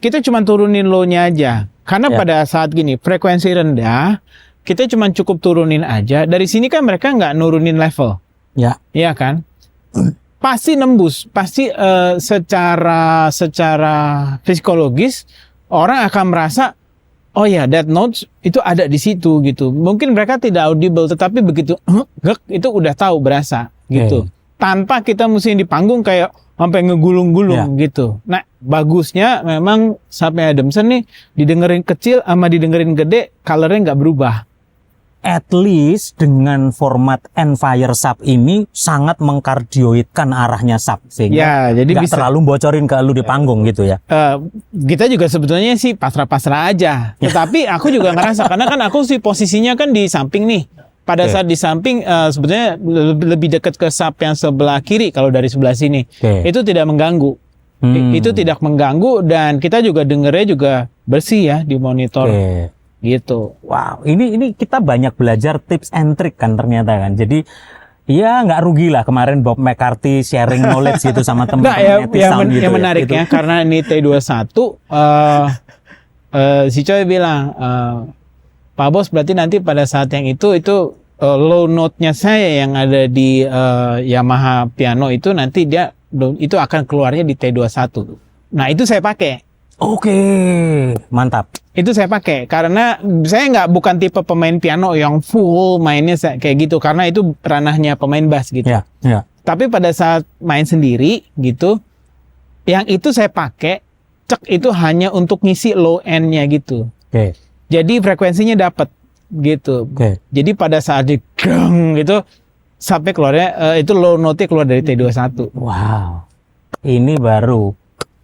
kita cuma turunin low-nya aja. Karena Ya. pada saat gini frekuensi rendah, kita cuma cukup turunin aja. Dari sini kan mereka nggak nurunin level, Ya. iya kan? Pasti nembus, pasti secara psikologis orang akan merasa oh ya, that notes itu ada di situ gitu. Mungkin mereka tidak audible, tetapi begitu gek, itu udah tahu berasa gitu. tanpa kita mesti di panggung kayak sampai ngegulung-gulung gitu. Nah, bagusnya memang subnya Adamson nih didengerin kecil sama didengerin gede, colornya nggak berubah. At least dengan format Enfire sub ini sangat mengkardioidkan arahnya sub sehingga Ya, jadi nggak bisa. terlalu bocorin ke lu di panggung gitu ya. Kita juga sebetulnya sih pasrah-pasrah aja. Tetapi aku juga ngerasa karena kan aku sih posisinya kan di samping nih. Pada Oke. saat di samping sebetulnya lebih dekat ke sub yang sebelah kiri kalau dari sebelah sini. Oke. Itu tidak mengganggu. Itu tidak mengganggu dan kita juga dengernya juga bersih ya di monitor Oke. gitu. Wow, ini kita banyak belajar tips and trick kan ternyata kan. Jadi ya nggak rugi lah kemarin Bob McCarthy sharing knowledge gitu sama Enggak teman-teman ya, sound gitu yang menarik gitu. ya karena ini T21 si Coy bilang Pak Bos berarti nanti pada saat yang itu low note-nya saya yang ada di Yamaha piano itu nanti dia itu akan keluarnya di T21. Nah, itu saya pakai. Oke, mantap. Itu saya pakai karena saya bukan tipe pemain piano yang full mainnya kayak gitu karena itu ranahnya pemain bass gitu. Ya, ya. Tapi pada saat main sendiri gitu, yang itu saya pakai itu hanya untuk ngisi low end-nya gitu. Oke. Jadi frekuensinya dapat gitu. Oke. Jadi pada saat di geng gitu sampai keluarnya itu low note-nya keluar dari T21. Wow. Ini baru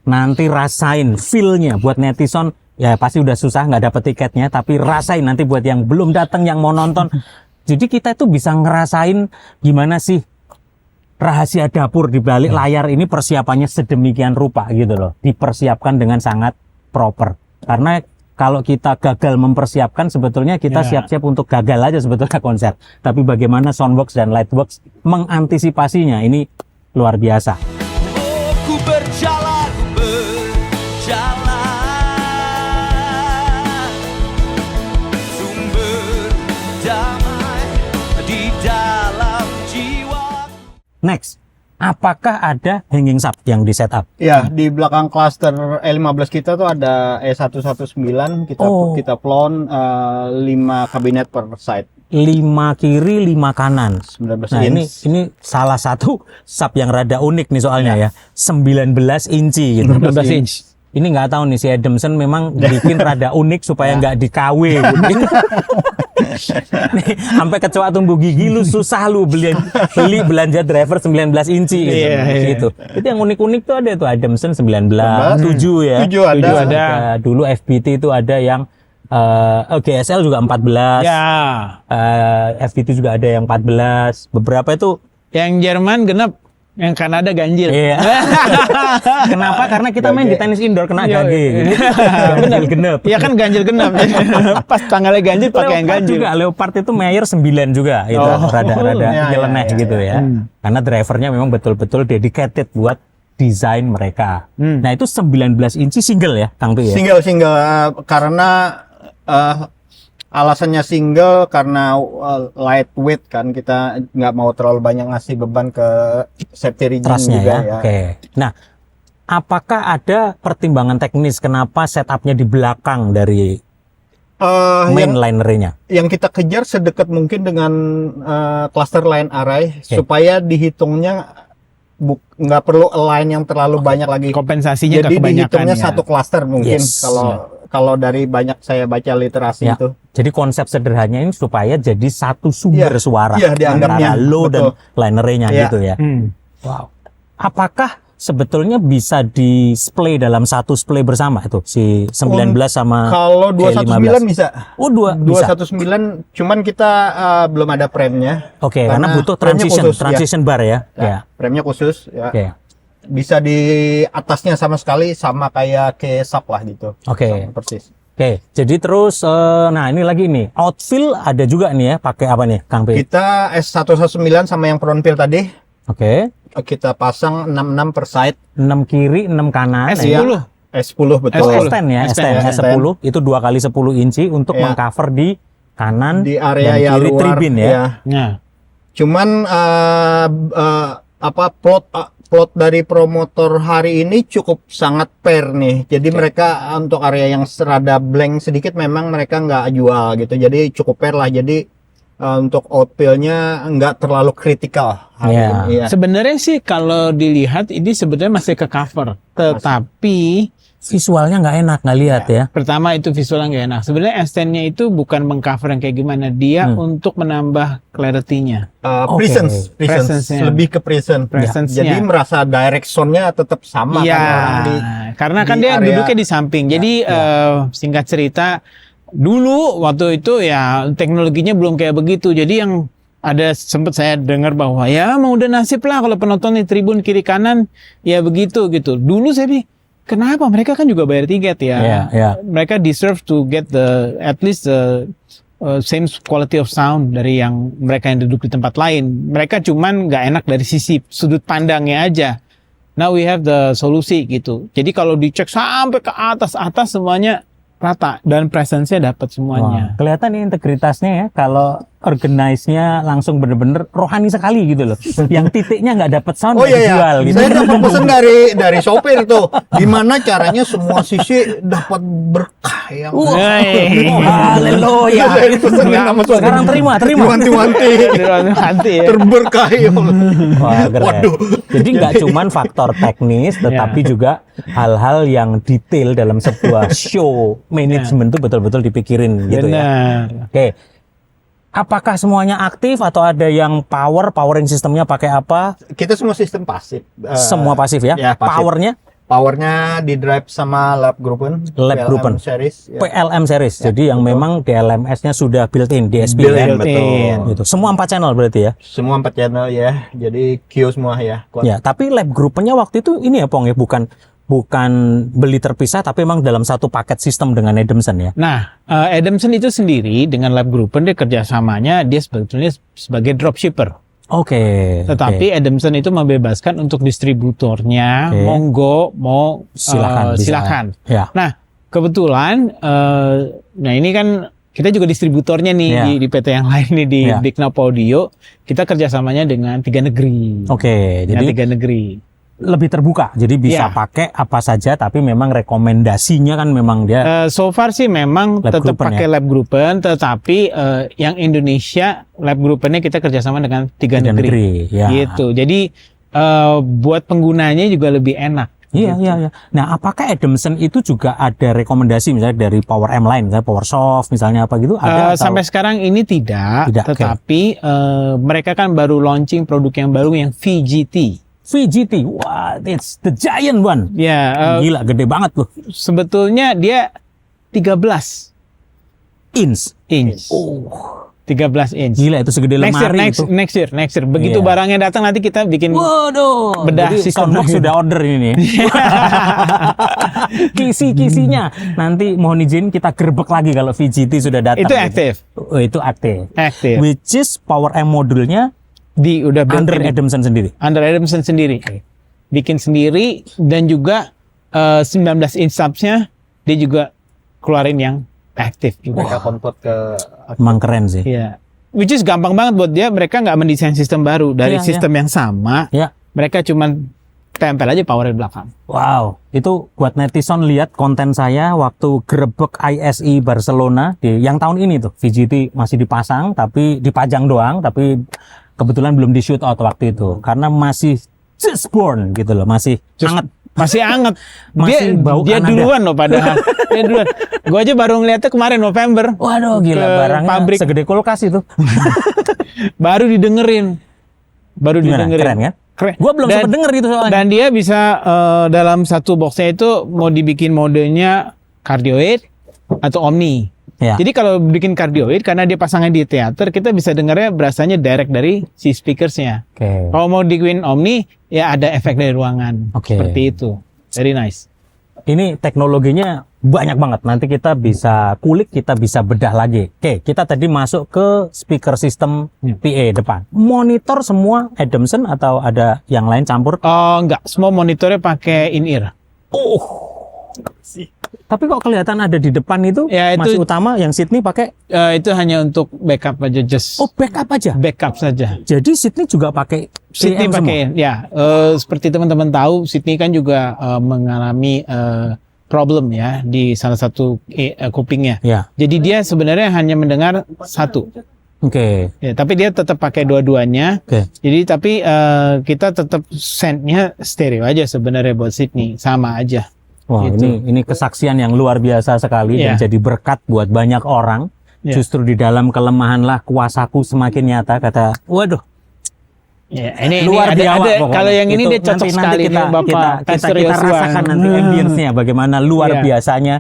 nanti rasain feel-nya buat netizen ya pasti udah susah nggak dapet tiketnya tapi rasain nanti buat yang belum datang yang mau nonton. Jadi kita itu bisa ngerasain gimana sih rahasia dapur di balik layar ini persiapannya sedemikian rupa gitu loh. Dipersiapkan dengan sangat proper. Karena kalau kita gagal mempersiapkan sebetulnya kita siap-siap untuk gagal aja sebetulnya konser. Tapi bagaimana Soundworks dan Lightworks mengantisipasinya ini luar biasa. Oh, ku berjalan sumber damai di dalam jiwa. Next, apakah ada hanging sub yang di setup? Ya, di belakang cluster E15 kita tuh ada E119, kita plon 5 kabinet per side. 5 kiri, 5 kanan. 19 Nah, inch. ini salah satu sub yang rada unik nih soalnya ya. 19 inci gitu. 19 inch. Ini nggak tahu nih si Adamson memang bikin rada unik supaya nggak di KW gitu. Nih, sampai kecoa tumbuh gigi lu susah lu beli belanja driver 19 inci gitu. Gitu. Itu yang unik-unik tuh ada tuh Adamson 19, 7 ya. 7 ada. Dulu FBT itu ada yang GSL juga 14. Ya. FBT juga ada yang 14. Beberapa itu Yang Jerman genep, yang Kanada ganjil. iya. Kenapa? Karena kita main di tenis indoor kena Iya, gage. Ganjil genep. Iya kan ganjil genap. Pas tanggalnya ganjil pakai yang Leopard ganjil. juga, Leopard itu Mayer 9 juga itu rada-rada Iya, nyeleneh iya, gitu ya. Karena drivernya memang betul-betul dedicated buat desain mereka. Nah, itu 19 inci single ya, Kang Pi ya. Single karena alasannya single karena lightweight kan, kita nggak mau terlalu banyak ngasih beban ke safety rigging Trustnya juga ya. ya. Oke. Nah, apakah ada pertimbangan teknis kenapa setupnya di belakang dari main linernya? Yang kita kejar sedekat mungkin dengan cluster line array supaya dihitungnya nggak perlu align yang terlalu banyak lagi. Kompensasinya Jadi kebanyakan dihitungnya ya. satu cluster mungkin Yes. kalau dari banyak saya baca literasi Ya. itu. Jadi konsep sederhananya ini supaya jadi satu sumber Iya. suara Iya, dianggapnya. antara low dan Betul. linernya Iya. gitu ya. Wow. Apakah sebetulnya bisa display dalam satu display bersama itu si 19 sama Kalau 219 bisa. Oh, bisa. 219 cuman kita belum ada premnya. Oke, karena butuh premnya transition bar ya. Ya. Premnya khusus ya. Oke. Bisa di atasnya sama sekali sama kayak ke sub lah gitu. Oke. Sama persis. Oke, jadi terus nah ini lagi nih. Outfill ada juga nih ya, pakai apa nih, Kang P? Kita S119 sama yang front fill tadi Oke. kita pasang 66 per side. 6 kiri, 6 kanan. S10. ya. S10 betul. S10 ya, S10, S10, S10 itu 2 kali 10 inci untuk Ya. mengcover di kanan Di area dan yang kiri luar tribun ya. Nah, Cuman plot dari promotor hari ini cukup sangat pair nih. Jadi mereka untuk area yang serada blank sedikit memang mereka nggak jual gitu. Jadi cukup pair lah. Jadi untuk outpilnya nggak terlalu kritikal hari Iya. ini. Iya. Sebenarnya sih kalau dilihat ini sebenarnya masih ke cover, tetapi Visualnya nggak enak nggak lihat ya. pertama itu visualnya nggak enak. Sebenarnya S10-nya itu bukan mengcover yang kayak gimana, dia untuk menambah clarity-nya. Oke. Presence-nya. Lebih ke presence. Presence-nya. Jadi merasa direction-nya tetap sama Iya, kan orang di karena kan di dia area- duduknya di samping. Jadi singkat cerita, dulu waktu itu ya teknologinya belum kayak begitu. Jadi yang ada sempat saya dengar bahwa ya mau udah nasib lah kalau penonton di tribun kiri kanan ya begitu gitu. Dulu saya pikir kenapa mereka kan juga bayar tiket ya. Iya, iya. Mereka deserve to get the at least the same quality of sound dari yang mereka yang duduk di tempat lain. Mereka cuman nggak enak dari sisi sudut pandangnya aja. Now we have the solusi gitu. Jadi kalau dicek sampai ke atas semuanya rata dan presence-nya dapat semuanya. Wah, kelihatan nih integritasnya ya. Kalau organize-nya langsung bener-bener rohani sekali gitu loh. Yang titiknya nggak dapat sound Oh nggak iya dijual ya, gitu. saya dapat pesan dari sopir tuh. Gimana caranya semua sisi dapat berkah yang Hey. Haleluya. Saya dipesenin sama suami. Sekarang terima. Wanti-wanti. Hati ya. Terberkahi. Wah, keren. Waduh. Jadi nggak cuman faktor teknis, tetapi juga hal-hal yang detail dalam sebuah show manajemen itu betul-betul dipikirin gitu ya. Benar. Oke. Apakah semuanya aktif atau ada yang powering sistemnya pakai apa? Kita semua sistem pasif. Semua pasif ya? ya, pasif. Powernya di drive sama lab groupen. Lab-Gruppen. Series. Ya. PLM series. Jadi yang memang DLMS-nya sudah built-in, DSP Built-in, kan? betul. Gitu. Semua 4 channel berarti ya? Semua 4 channel ya. Jadi Q semua ya. Kuat. Ya, tapi lab gruppennya waktu itu ini ya Pong ya, bukan beli terpisah tapi memang dalam satu paket sistem dengan Adamson ya. Nah, Adamson itu sendiri dengan Lab Gruppen dia kerjasamanya dia sebetulnya sebagai dropshipper. Oke. Tetapi Adamson itu membebaskan untuk distributornya, Oke. monggo mau Silakan, bisa. silakan. Ya. Nah, kebetulan, nah ini kan kita juga distributornya nih Ya. di PT yang lain nih di Ya. Big Now Audio. Kita kerjasamanya dengan 3 negeri. Oke, Dengan jadi 3 negeri. lebih terbuka. Jadi bisa Ya. pakai apa saja tapi memang rekomendasinya kan memang dia So far sih memang Lab tetap Gruppen pakai Lab Gruppen, tetapi yang Indonesia Lab Gruppennya kita kerjasama dengan 3 negeri. ya. Gitu. Jadi buat penggunanya juga lebih enak. Iya, iya, iya. Nah, apakah Adamson itu juga ada rekomendasi misalnya dari Power M lain, misalnya PowerSoft misalnya apa gitu? Ada atau- Sampai sekarang ini tidak, Tidak, oke. tetapi mereka kan baru launching produk yang baru yang VGT. VGT, wah, it's the giant one. Ya, Gila, gede banget loh. sebetulnya dia 13 Inch. inch. 13 inch. Gila, itu segede lemari itu. Next year. Begitu Iya. barangnya datang nanti kita bikin Waduh, bedah jadi sistem Soundbox lagi. sudah order ini nih. Kisi-kisinya nanti mohon izin kita gerbek lagi kalau VGT sudah datang. itu gitu. aktif. Oh, itu aktif. Aktif. Which is Power M modulnya Udah under built-in. Adamson sendiri. Under Adamson sendiri. Bikin sendiri dan juga 19 inch subs-nya dia juga keluarin yang aktif juga. Mereka convert ke Emang keren sih. Iya. Which is gampang banget buat dia, mereka nggak mendesain sistem baru dari Iya, sistem yang sama. Ya. Mereka cuman tempel aja power di belakang. Wow, itu buat netizen lihat konten saya waktu grebek ISI Barcelona yang tahun ini tuh VGT masih dipasang tapi dipajang doang tapi kebetulan belum di shoot out waktu itu karena masih just born gitu loh, masih hangat. Masih anget. Masih bau dia Kanada. duluan loh padahal. Dia duluan. Gua aja baru ngeliatnya kemarin November. Waduh, gila Ke barangnya pabrik. segede kulkas itu. Baru didengerin. Gimana? Keren kan? Keren. Gua belum sempet denger itu soalnya. Dan dia bisa dalam satu boxnya itu mau dibikin modenya cardioid atau omni. Ya. Jadi kalau bikin cardioid karena dia pasangnya di teater, kita bisa dengarnya berasanya direct dari si speakersnya. Oke. Kalau mau dibikin omni, ya ada efek dari ruangan. Oke. Seperti itu. Very nice. Ini teknologinya banyak banget. Nanti kita bisa kulik, kita bisa bedah lagi. Oke, kita tadi masuk ke speaker system PA depan. Monitor semua Adamson atau ada yang lain campur? Oh, enggak, semua monitornya pakai in-ear. Tapi kok kelihatan ada di depan itu, Ya, itu- masih utama yang Sydney pakai Itu hanya untuk backup aja, just backup aja. backup saja. Jadi Sydney juga pakai Sydney CM semua? pakai, ya. Seperti teman-teman tahu, Sydney kan juga mengalami problem ya di salah satu kupingnya. Ya. Jadi dia sebenarnya hanya mendengar satu. Oke. Ya, tapi dia tetap pakai dua-duanya. Oke. Jadi tapi kita tetap sendnya stereo aja sebenarnya buat Sydney, sama aja. Wah, Gitu. ini kesaksian yang luar biasa sekali dan Iya. jadi berkat buat banyak orang. Iya. Justru di dalam kelemahanlah kuasaku semakin nyata, kata. Waduh, Ya, ini luar ada, biasa pokoknya. kalau yang ini Itu dia cocok sekali kita, nih Bapak Pastor kita Yosua. rasakan nanti ambience-nya bagaimana luar Iya. biasanya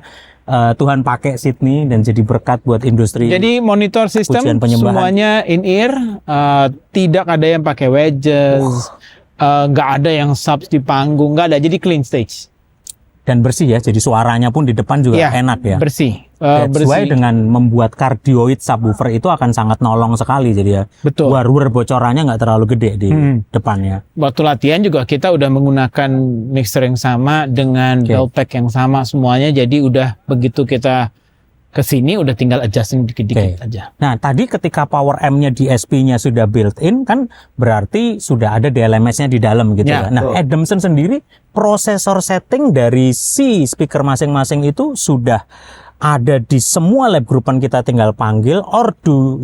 Tuhan pakai Sydney dan jadi berkat buat industri. Jadi monitor Pujian sistem penyembahan. semuanya in ear, tidak ada yang pakai wedges, nggak ada yang subs di panggung, nggak ada. Jadi clean stage. Dan bersih ya, jadi suaranya pun di depan juga Iya, enak ya. Bersih. That's why Bersih. dengan membuat cardioid subwoofer itu akan sangat nolong sekali, jadi ya Betul. war bocorannya nggak terlalu gede di depannya. Waktu latihan juga kita udah menggunakan mixer yang sama dengan Oke. bell pack yang sama semuanya. Jadi udah begitu kita ke sini udah tinggal adjusting dikit-dikit Oke. aja. Nah, tadi ketika power amp-nya di SP-nya sudah built-in, kan berarti sudah ada DLMS-nya di dalam gitu Ya, ya. Nah, betul. Adamson sendiri, prosesor setting dari si speaker masing-masing itu sudah ada di semua lab groupan kita tinggal panggil, or do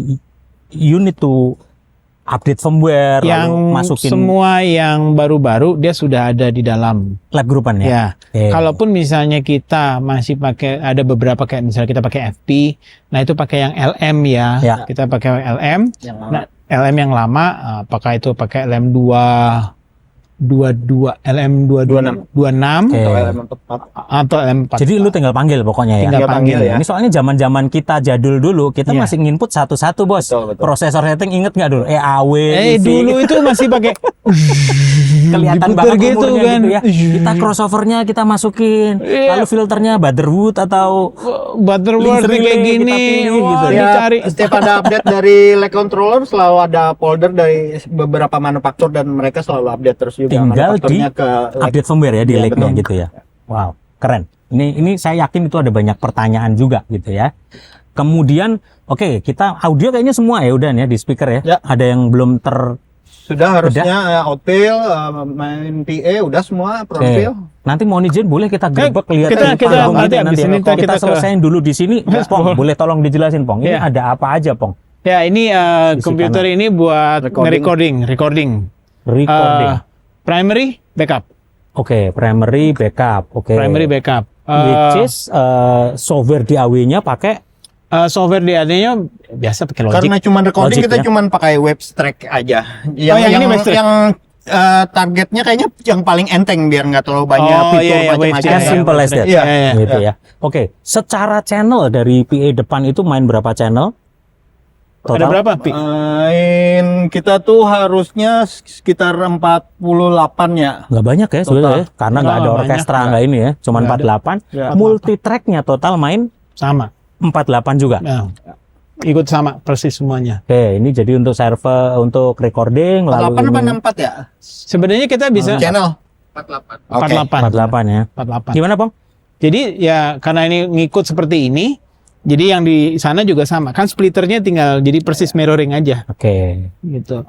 you need to update firmware, Yang lalu masukin semua yang baru-baru dia sudah ada di dalam. lab groupan ya? Ya. Oke. Kalaupun misalnya kita masih pakai, ada beberapa kayak misalnya kita pakai FP, nah itu pakai yang LM ya. Ya. Kita pakai LM. Yang lama. Nah, LM yang lama, apakah itu pakai LM 22 LM 26 Oke. Atau elemen tepat. atau LM 4. Jadi lu tinggal panggil pokoknya ya? Tinggal panggil ya. Ini soalnya zaman-zaman kita jadul dulu, kita Iya. masih nginput satu-satu, Bos. Betul. Prosesor setting inget nggak dulu? EAW, IC, dulu itu masih pakai kelihatan diputer banget gitu umurnya kan. gitu ya. Kita crossovernya kita masukin, Iya. lalu filternya Butterwood atau Butterworth Link relay kayak kita gini. pilih Wah, gitu ya. dicari. Setiap ada update dari leg controller selalu ada folder dari beberapa manufaktur dan mereka selalu update terus juga tinggal di manufakturnya ke leg. update firmware ya di Iya, leg-nya betul. gitu ya. Wow, keren. Ini saya yakin itu ada banyak pertanyaan juga gitu ya. Kemudian, oke, kita audio kayaknya semua ya udah ya di speaker ya. Ya. Ada yang belum Sudah harusnya outfill, main PA udah semua Oke. frontfill. Nanti mau izin boleh kita gerbek lihat kita- di kita panggung nanti gitu abis ya. ini Kita kita ke- selesaiin dulu di sini. Pong, boleh. boleh tolong dijelasin, Pong. Ini Iya. ada apa aja, Pong? Ya, ini Sisi komputer ini buat Recording. recording. Recording. Primary backup. Oke, primary backup. Oke. Primary backup. Which is software di AW-nya pakai Software DAD-nya biasa pakai Logic. Karena cuma recording Logic, kita ya? cuma pakai web track aja. yang ini web track. Yang targetnya kayaknya yang paling enteng biar nggak terlalu banyak Oh, fitur iya, iya, web macam-macam. track. as simple as that. Iya, iya, Gitu ya. Oke, secara channel dari PA depan itu main berapa channel? Ada berapa, Pi? Main kita tuh harusnya sekitar 48 ya. Nggak banyak ya sebenarnya ya, karena nggak ada Nggak orkestra banyak. nggak ini ya, cuma Nggak ada. 48. Ya. Multi tracknya total main Sama. 48 juga. Nah, ikut sama persis semuanya. Oke, ini jadi untuk server, untuk recording, lalu 48 apa ini 64 ya? Sebenarnya kita bisa Channel 48. 48. 48 ya. 48. Gimana, Pong? Jadi ya karena ini ngikut seperti ini, jadi yang di sana juga sama. Kan splitternya tinggal jadi persis mirroring aja Oke. gitu.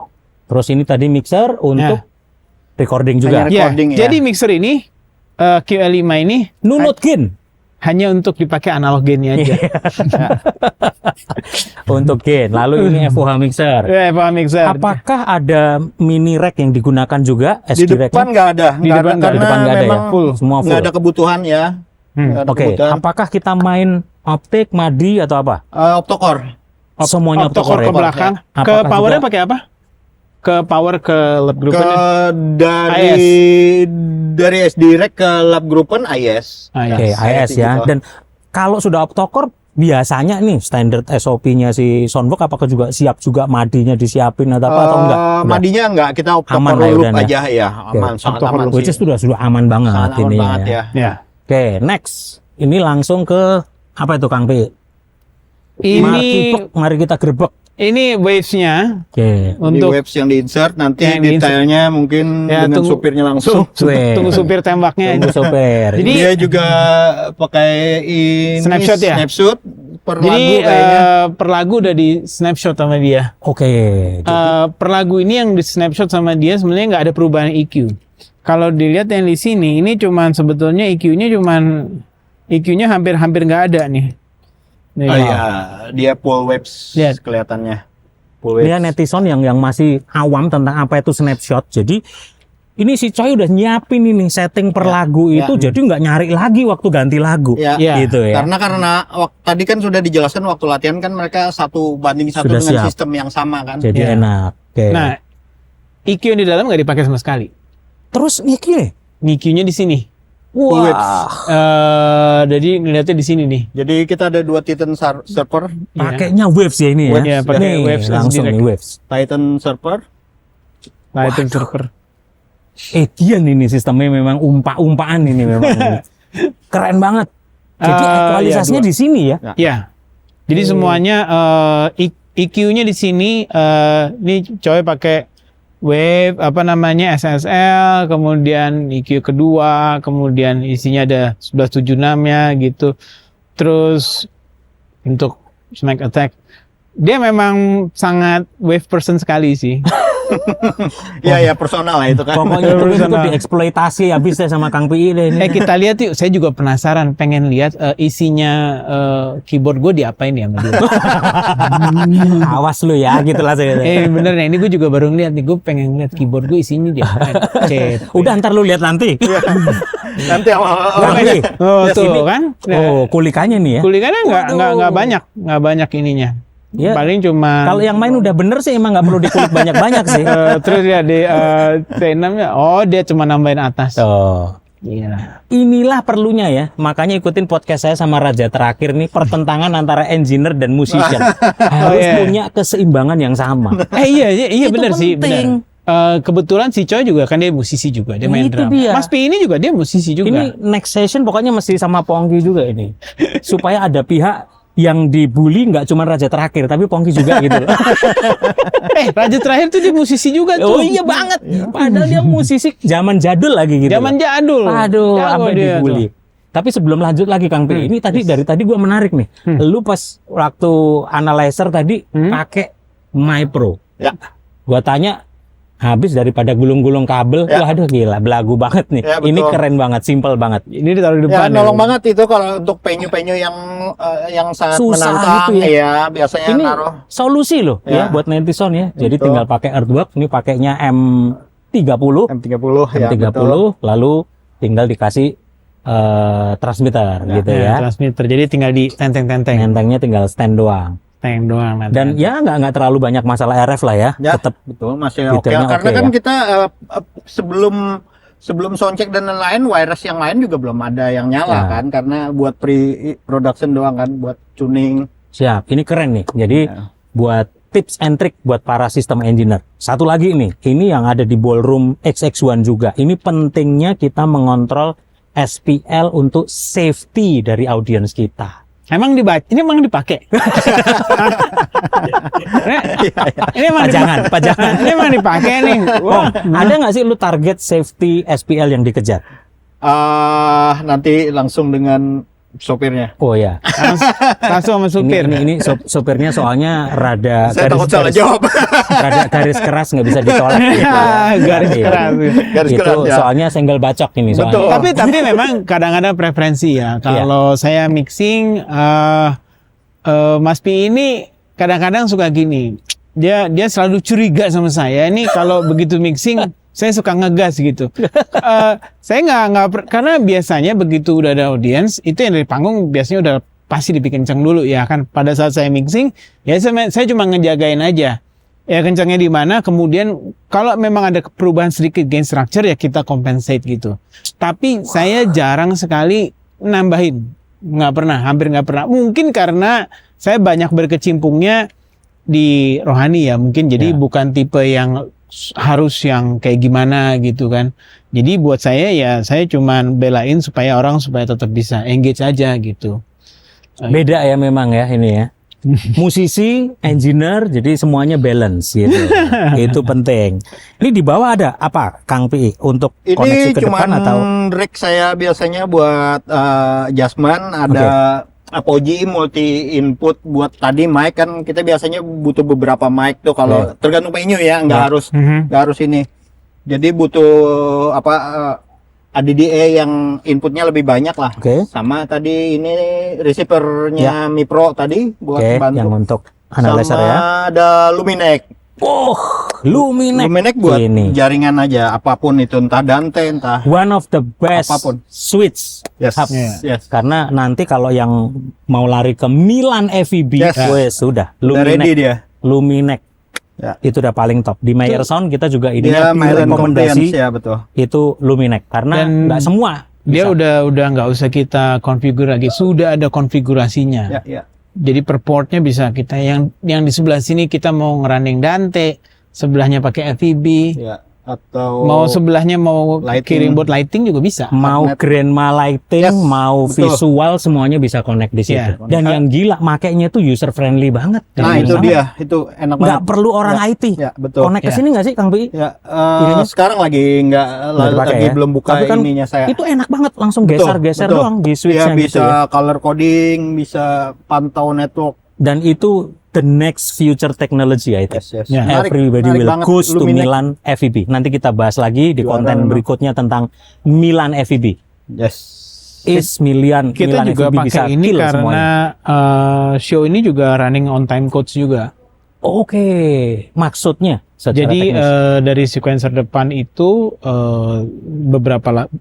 Terus ini tadi mixer untuk recording juga. Hanya recording ya. Jadi mixer ini QL5 ini Nunut gain hanya untuk dipakai analog gain-nya aja. untuk gain. Lalu ini FOH mixer. Ya, Pak mixer. Apakah ada mini rack yang digunakan juga? Di SD rack-nya? depan nggak ada. Di Nggak depan ada, nggak ada. karena Di depan nggak ada ya? memang Full. Semua nggak full. ada kebutuhan ya. Nggak ada Oke, kebutuhan. apakah kita main optik, MADI atau apa? Optocore. Semuanya Octa-core octa-core ke ya? belakang. Ke Apakah powernya juga- pakai apa? Ke power ke lab group Ke dari SD Rec ke lab groupen IS. Oke, IS ya. Dan kalau sudah octa-core biasanya nih standar SOP-nya si Soundbox apakah juga siap juga MADI-nya disiapin atau apa atau enggak? Udah. Madinya enggak, kita Aman optocore lah ya loop udah, aja ya. Oke. Aman, sangat Optocore aman loop. Which sih. is sudah aman banget Sangat aman ini banget ya. Ya. Oke, next. Ini langsung ke apa itu Kang Pi? Ini Mari kita gerbek. ini waves-nya Oke. Di untuk webs yang di insert nanti Yang di-insert. detailnya mungkin Ya, dengan tunggu. supirnya langsung. Weh. tunggu supir tembaknya. Tunggu sopir. Jadi- Dia juga pakai ini Snapshot ya? Snapshot per Jadi lagu kayaknya. per lagu udah di snapshot sama dia. Oke. Per lagu ini yang di snapshot sama dia sebenarnya nggak ada perubahan EQ. Kalau dilihat yang di sini, ini cuman sebetulnya EQ-nya hampir nggak ada nih. Nih. Oh iya, dia full webs Lihat. kelihatannya. Full Ini ya width. netizen yang masih awam tentang apa itu snapshot. Jadi ini si Coy udah nyiapin ini setting per lagu ya. itu, jadi nggak nyari lagi waktu ganti lagu, Ya. Ya. gitu ya. Karena tadi kan sudah dijelaskan waktu latihan kan mereka 1:1 Sudah dengan siap. sistem yang sama kan. Jadi Ya. enak. Oke. Nah, EQ yang di dalam nggak dipakai sama sekali. Terus ini, EQ-nya di sini. wah, Jadi ngeliatnya di sini nih. Jadi kita ada 2 Titan server, pakainya Waves ya ini ya. Ya, pakai Nih, Waves langsung direct. nih Waves. Titan server. Nah, itu server. Gian ini sistemnya memang umpa-umpaan ini memang. Keren banget. Jadi aktualisasinya ya, di sini ya. Ya. Jadi semuanya EQ-nya di sini ini Coy pakai Wave SSL, kemudian EQ kedua, kemudian isinya ada 1176-nya gitu. Terus untuk smack attack dia memang sangat Wave person sekali sih. Ya personal lah itu kan. Pokoknya itu dieksploitasi habis deh sama Kang Pi deh ini. Kita lihat yuk, saya juga penasaran, pengen lihat isinya keyboard gue diapain ya sama dia. Awas lu ya, gitulah saya. Bener nih, ini gue juga baru ngeliat nih, gue pengen lihat keyboard gue isinya diapain. Udah ntar lu lihat nanti. Nanti Nanti. Oh Ya, tuh sini. kan. Oh, kulikannya nih ya. Kulikannya nggak banyak ininya. Ya. Paling cuma Kalau yang main udah bener sih emang nggak perlu dikulik banyak-banyak sih. terus ya di T6-nya, dia cuma nambahin atas. Oh. Iya. Inilah perlunya ya. Makanya ikutin podcast saya sama Raja terakhir nih, pertentangan antara engineer dan musician. Harus iya. punya keseimbangan yang sama. Iya Itu benar sih, penting. benar. Kebetulan si Coy juga kan dia musisi juga, dia main Itu drum. dia. Mas Pi ini juga dia musisi juga. Ini next session pokoknya mesti sama Pongki juga ini. Supaya ada pihak yang dibully nggak cuma Raja terakhir, tapi Pongki juga gitu loh. Raja terakhir tuh dia musisi juga tuh. Oh iya banget. Padahal dia musisi zaman jadul lagi gitu. Zaman jadul. Aduh, Jago sampai dia dibully. Tapi sebelum lanjut lagi Kang Pi, ini tadi dari tadi gua menarik nih. Lu pas waktu analyzer tadi pakai My Pro. Ya. Gua tanya habis daripada gulung-gulung kabel. Ya. Waduh gila, belagu banget nih. Ya, Ini betul. keren banget, simple banget. Ini ditaruh di Ya depan. nolong banget itu kalau untuk penyu-penyu yang sangat Susah menantang gitu ya. ya biasanya Ini naruh. solusi loh ya Ya. buat netizen ya. Jadi Betul. tinggal pakai Earthwork, ini pakainya M30, M30 ya. M30 betul. lalu tinggal dikasih transmitter gitu ya. Transmitter. Jadi tinggal di tenteng-tenteng. Nentengnya tinggal stand doang. Teng doang. Dan ya nggak terlalu banyak masalah RF lah ya. Ya, Tetap betul masih oke detailnya karena oke kan ya. kita sebelum soundcheck dan lain-lain wireless yang lain juga belum ada yang nyala Ya. kan karena buat pre-production doang kan buat tuning. siap. Ini keren nih. Jadi Ya. buat tips and trick buat para sistem engineer. Satu lagi nih, ini yang ada di Ballroom XX1 juga. Ini pentingnya kita mengontrol SPL untuk safety dari audiens kita. Emang dibaca, ini emang dipakai. ini emang Pajangan. Ini emang dipakai nih. Oh, ada nggak sih lu target safety SPL yang dikejar? Nanti langsung dengan sopirnya. Oh ya, Langsung sama supir. ini sopirnya soalnya rada Saya takut salah jawab. rada garis keras nggak bisa ditolak. Gitu ya. Garis Iya. keras. Garis Itu keras, ya. soalnya senggol bacok ini soalnya. Betul. Tapi memang kadang-kadang preferensi ya. Kalau saya mixing, Mas Pi ini kadang-kadang suka gini. Dia selalu curiga sama saya. Ini kalau begitu mixing, saya suka ngegas gitu. Saya nggak karena biasanya begitu udah ada audiens, itu yang dari panggung biasanya udah pasti dibikin kenceng dulu ya kan. Pada saat saya mixing, ya saya cuma ngejagain aja. Ya kencangnya di mana, kemudian kalau memang ada perubahan sedikit gain structure ya kita compensate gitu. Tapi saya jarang sekali nambahin, hampir nggak pernah. Mungkin karena saya banyak berkecimpungnya di rohani ya, mungkin jadi bukan tipe yang harus yang kayak gimana gitu kan. Jadi buat saya ya saya cuman belain supaya orang tetap bisa engage aja gitu. Beda ya memang ya ini ya. Musisi, engineer, jadi semuanya balance gitu. Itu penting. Ini di bawah ada apa, Kang Pi? Untuk koneksi Ini ke depan cuman atau? rig saya biasanya buat adjustment, ada Apogee multi input buat tadi mic kan kita biasanya butuh beberapa mic tuh kalau tergantung venue ya, nggak harus ini. Jadi butuh ADDA yang inputnya lebih banyak lah. Oke. Sama tadi ini receivernya Mi Pro tadi buat Oke, bantu. yang untuk Analyzer sama ya. ada Luminek. Oh, Luminek. Luminek buat ini. jaringan aja, apapun itu, entah Dante, entah One of the best Apapun. switch. yes, Hub. yes. Karena nanti kalau yang mau lari ke Milan FEB, Yes. wes sudah Udah ready Luminek. dia. Luminek. Ya. Itu udah paling top. Di Meyer Sound kita juga Dia ininya Mylan rekomendasi Compliance ya, betul. itu Luminek karena Dan nggak semua Dia bisa. udah nggak usah kita konfigur lagi, sudah ada konfigurasinya. Ya, ya. Jadi per portnya bisa kita yang di sebelah sini kita mau ngerunning Dante, sebelahnya pakai FEB, Ya. Atau mau sebelahnya mau lighting. kirim buat lighting juga bisa. Mau magnet. grandma lighting, Yes, mau betul. visual semuanya bisa connect di situ. Ya. Dan yang gila makainya tuh user friendly banget. Nah, Gampang itu banget. dia, itu enak Nggak banget. perlu orang Ya, IT. Ya, betul. Connect ke Ya. sini nggak sih Kang Pi? Ya, Ininya? sekarang lagi nggak dipakai lagi ya? belum buka Tapi kan ininya saya. Itu enak banget langsung Betul, geser-geser betul. doang di Dia switch-nya gitu bisa ya. color coding, bisa pantau network. Dan itu the next future technology I think. Yes, yes. Ya. Everybody menarik will banget. goes to Luminek. Milan FEB. Nanti kita bahas lagi di Juara konten memang. berikutnya tentang Milan FEB. Yes. Is Milan Kita Milan juga FEB bisa pakai ini kill karena semuanya. show ini juga running on time codes juga. Oke, maksudnya secara Jadi teknis. dari sequencer depan itu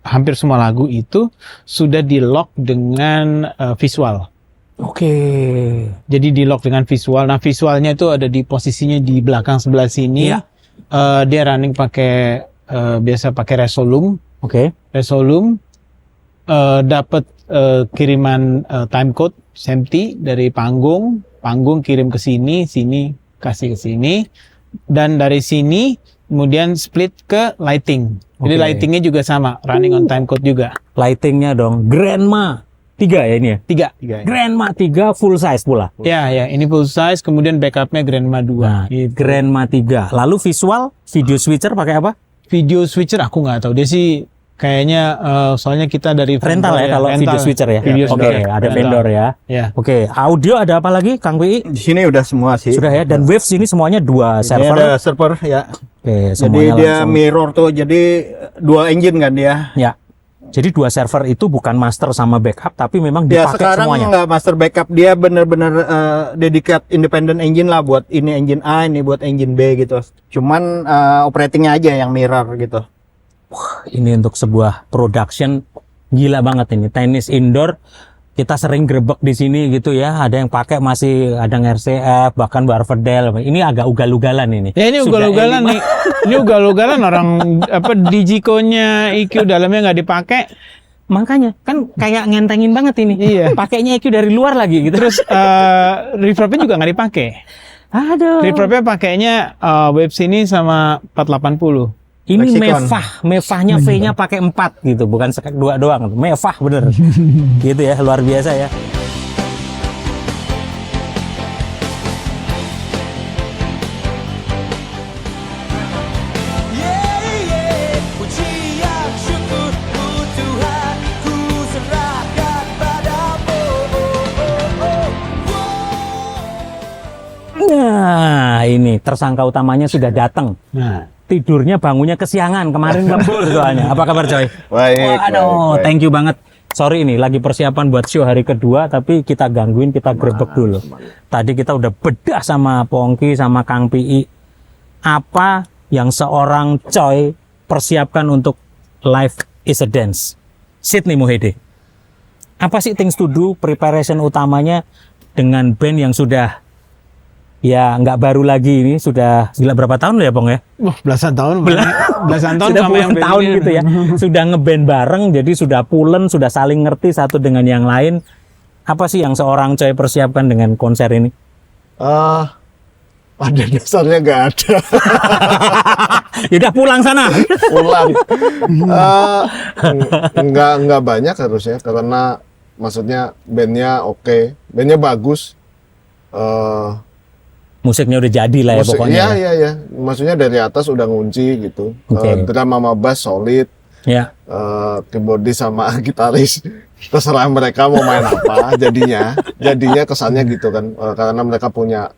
hampir semua lagu itu sudah di lock dengan visual. Oke. Jadi di lock dengan visual. Nah visualnya itu ada di posisinya di belakang sebelah sini. Iya. Dia running pakai biasa pakai Resolum. Oke. Resolum dapat kiriman time code SMPTE dari panggung kirim ke sini, sini kasih ke sini, dan dari sini kemudian split ke lighting. Jadi Oke. lightingnya juga sama, running on time code juga. Lightingnya dong. Grandma 3 ya ini ya. 3. Tiga ya. Grandma 3 full size pula. Ya, ini full size, kemudian backupnya Grandma 2. Nah, Gitu. Grandma 3. Lalu visual, video switcher pakai apa? Video switcher aku nggak tahu, dia sih kayaknya soalnya kita dari Rental ya kalau rental. video switcher ya. Video Oke, switcher. ada Rental. vendor ya. Ya. Oke, audio ada apa lagi Kang PI? Di sini udah semua sih. Sudah ya, dan Waves ini semuanya 2 Ini server. ada server ya. Oke, Jadi semuanya dia langsung. mirror tuh, jadi dual engine kan dia. Ya. Jadi 2 server itu bukan master sama backup, tapi memang Ya dipakai sekarang semuanya. nggak master backup, dia bener-bener dedicated independent engine lah, buat ini engine A, ini buat engine B gitu. Cuman operatingnya aja yang mirror gitu. Ini untuk sebuah production gila banget ini. Tenis indoor kita sering grebek di sini gitu ya. Ada yang pakai masih ada RCF, bahkan Barvedel. Ini agak ugal-ugalan ini. Ya ini Sudah ugal-ugalan nih. Ini ugal-ugalan orang Digico-nya EQ dalamnya nggak dipakai. Makanya kan kayak ngentengin banget ini. Iya. Pakainya EQ dari luar lagi gitu. Terus reverbnya juga nggak dipakai. Aduh. Reverbnya pakainya Waves ini sama 480. Ini Lexicon. mevahnya V-nya pakai 4 gitu, bukan 2 doang. Mevah bener. Gitu ya, luar biasa ya. Pujian syukurku Tuhan, ku serahkan padamu. Nah, ini tersangka utamanya sudah datang. Nah, Tidurnya bangunnya kesiangan, kemarin lembur soalnya. Apa kabar coy? Baik, Waduh, baik. thank you banget. Sorry ini lagi persiapan buat show hari kedua, tapi kita gangguin, kita grebek dulu. Tadi kita udah bedah sama Pongki, sama Kang PI. Apa yang seorang coy persiapkan untuk Life is a Dance? Sydney Muhede. Apa sih things to do, preparation utamanya dengan band yang sudah ya nggak baru lagi ini, sudah gila berapa tahun ya Pong ya? wah belasan tahun. Belasan tahun Sudah sama yang puluhan tahun band ini. gitu ya. Sudah ngeband bareng, jadi sudah pulen, sudah saling ngerti satu dengan yang lain. Apa sih yang seorang coy persiapkan dengan konser ini? Pada dasarnya nggak ada. Ya udah pulang sana. Pulang. Nggak banyak harusnya, karena maksudnya bandnya oke, bandnya bagus. Musiknya udah jadi lah ya pokoknya. Iya. Maksudnya dari atas udah ngunci gitu. Oke. Drum sama bass solid. Ya. Keyboardis sama gitaris, terserah mereka mau main apa. Jadinya kesannya gitu kan. Karena mereka punya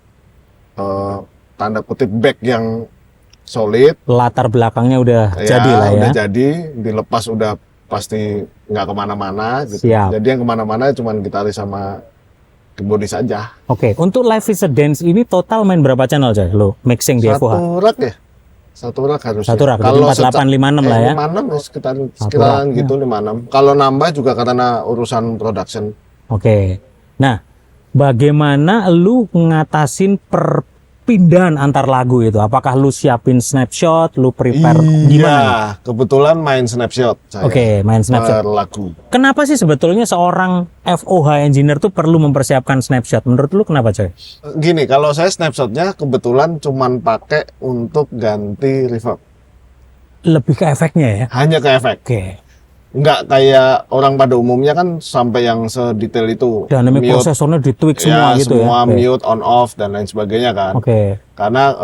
tanda kutip back yang solid. Latar belakangnya udah jadi lah ya. Udah jadi, dilepas udah pasti nggak kemana-mana gitu. Siap. Jadi yang kemana-mana cuma gitaris sama keyboardis saja. Oke, untuk Live is a Dance ini total main berapa channel coy? Lo mixing di FOH? Satu rak ya? Satu rak harusnya. Satu rak, jadi 4856 lah ya. 56 ya, rak, sekitaran gitu 56. Kalau nambah juga karena urusan production. Oke. Nah, bagaimana lu ngatasin perpindahan antar lagu itu? Apakah lu siapin snapshot, lu prepare gimana? Iya, kebetulan main snapshot saya. Oke, main snapshot. Per lagu. Kenapa sih sebetulnya seorang FOH engineer tuh perlu mempersiapkan snapshot? Menurut lu kenapa coy? Gini, kalau saya snapshotnya kebetulan cuman pakai untuk ganti reverb. Lebih ke efeknya ya? Hanya ke efek. Oke. Nggak kayak orang pada umumnya kan sampai yang sedetail itu. Dynamic Mute, prosesornya ditweak semua ya, gitu semua ya? Oke. mute, on off dan lain sebagainya kan. Oke. Karena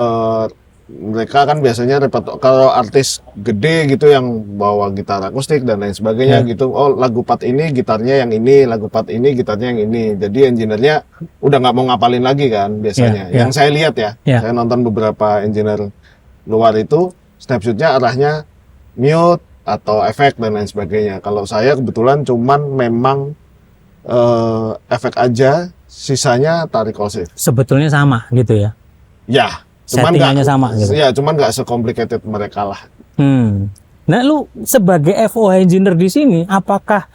mereka kan biasanya kalau artis gede gitu yang bawa gitar akustik dan lain sebagainya gitu. Oh, lagu part ini gitarnya yang ini, lagu part ini gitarnya yang ini. Jadi engineer-nya udah nggak mau ngapalin lagi kan biasanya. Iya, iya. Yang saya lihat ya, Iya. saya nonton beberapa engineer luar itu snapshotnya arahnya mute atau efek dan lain sebagainya. Kalau saya kebetulan cuman memang efek aja, sisanya tarik call shift. Sebetulnya sama gitu ya? Ya, cuman Settingannya sama gitu? Ya, cuman nggak secomplicated mereka lah. Nah, lu sebagai FOH engineer di sini, apakah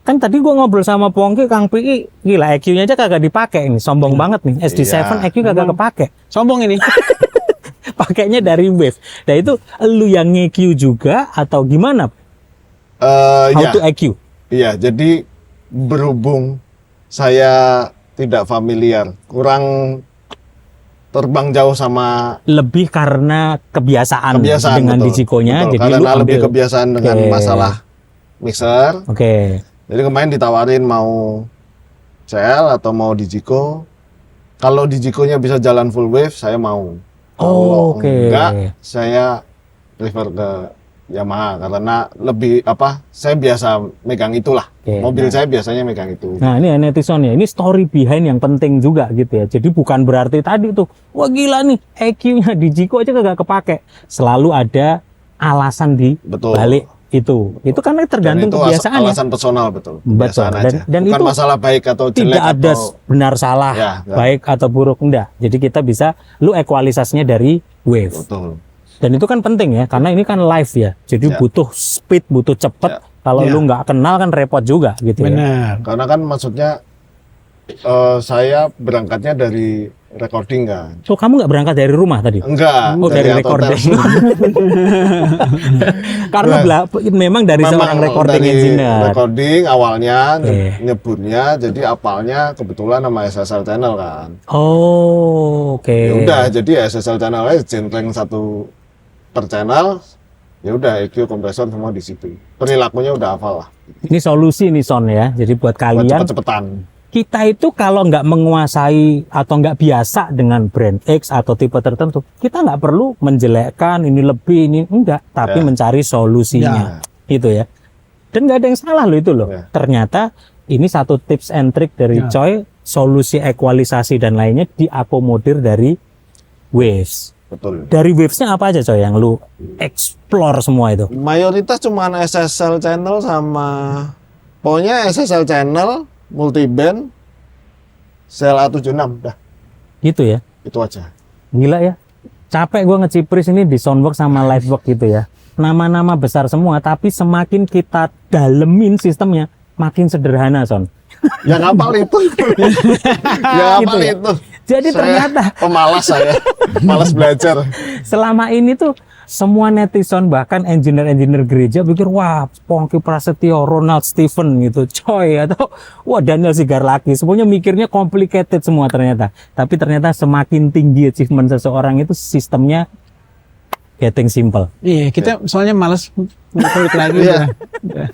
kan tadi gua ngobrol sama Pongki, Kang Piki, gila EQ-nya aja kagak dipakai ini, sombong banget nih. SD7 Iya. EQ kagak kepake. Sombong ini. Pakainya dari Wave. Nah, itu lu yang nge-EQ juga atau gimana? How Ya, to EQ? iya. Jadi berhubung saya tidak familiar, kurang terbang jauh sama Lebih karena kebiasaan dengan betul. Digico-nya, Betul, jadi lu karena ambil. lebih kebiasaan dengan Oke. masalah mixer. Oke. Jadi kemarin ditawarin mau CL atau mau Digico. Kalau Digico-nya bisa jalan full wave, saya mau. Kalau Oke. enggak, saya prefer ke Yamaha karena lebih saya biasa megang itulah. Oke. Mobil saya biasanya megang itu. Nah, ini netizen ya, ini story behind yang penting juga gitu ya. Jadi bukan berarti tadi tuh, wah gila nih, EQ-nya Digico aja kagak kepake. Selalu ada alasan di Betul. balik itu. Itu karena tergantung Dan itu kebiasaan ya. alasan personal betul. Betul. Kebiasaan Dan- aja. dan Bukan itu masalah baik atau jelek Tidak ada atau benar salah, Ya, enggak. baik atau buruk, enggak. Jadi kita bisa, lu ekualisasinya dari wave. betul. Dan itu kan penting ya, karena ini kan live ya. Jadi Ya. butuh speed, butuh cepet. Ya. Kalau Ya. lu nggak kenal kan repot juga gitu ya. Benar. Karena kan maksudnya saya berangkatnya dari recording kan. So kamu nggak berangkat dari rumah tadi? Enggak, Oh, dari outdoor. recording. Karena memang dari seorang recording dari engineer. recording awalnya Oke. nyebutnya, jadi apalnya kebetulan sama SSL channel kan. Oh, oke. Ya udah, jadi SSL channelnya centeng satu per channel. Ya udah, EQ, kompresor semua di situ. Perilakunya udah hafal lah. Ini solusi nih Son ya. Jadi buat Buat kalian, cepet-cepetan. kita itu kalau nggak menguasai atau nggak biasa dengan brand X atau tipe tertentu, kita nggak perlu menjelekkan ini lebih ini enggak, tapi Ya. mencari solusinya, itu ya. Dan nggak ada yang salah loh itu loh. Ya. Ternyata ini satu tips and trick dari Ya. Choi, solusi ekualisasi dan lainnya diakomodir dari Waves. Betul. Dari Wavesnya apa aja Choi yang lu explore semua itu? Mayoritas cuman SSL channel sama pokoknya SSL channel, multiband, CLA76 dah. Gitu ya. Itu aja. Gila ya. Capek gua ngecipris ini di Soundworks sama Livebox gitu ya. Nama-nama besar semua, tapi semakin kita dalemin sistemnya, makin sederhana, Son. Yang hafal itu. Yang hafal ya. itu. Jadi Saya ternyata pemalas saya. Malas belajar. selama ini tuh semua netizen bahkan engineer-engineer gereja pikir wah Pongki Prasetyo, Ronald Steven gitu, Choi atau wah Daniel Sigarlaki, semuanya mikirnya complicated semua ternyata. Tapi ternyata semakin tinggi achievement seseorang itu sistemnya getting simple. Iya, kita soalnya malas balik lagi. Iya. udah.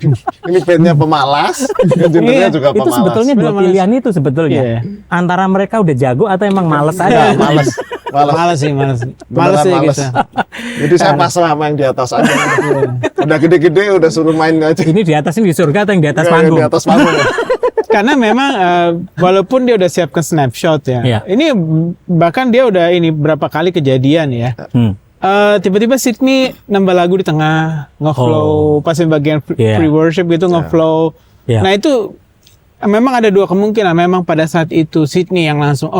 Ini bandnya pemalas, engineer-nya juga Itu pemalas. sebetulnya dua Bener, pilihan itu sebetulnya. Iya. Antara mereka udah jago atau emang males aja. Males. Males. Malas sih, malas. Beneran Malas sih males. kita. Jadi saya pasrah sama yang di atas aja. Udah gede-gede udah suruh main aja. Ini di atas ini di surga atau yang di atas Yang panggung? Di atas panggung. Karena memang walaupun dia udah siapkan snapshot ya. Iya. Ini bahkan dia udah ini berapa kali kejadian ya. Tiba-tiba Sydney nambah lagu di tengah, ngeflow pas di bagian Iya. free worship gitu ngeflow. Iya. Nah itu memang ada dua kemungkinan. Memang pada saat itu Sydney yang langsung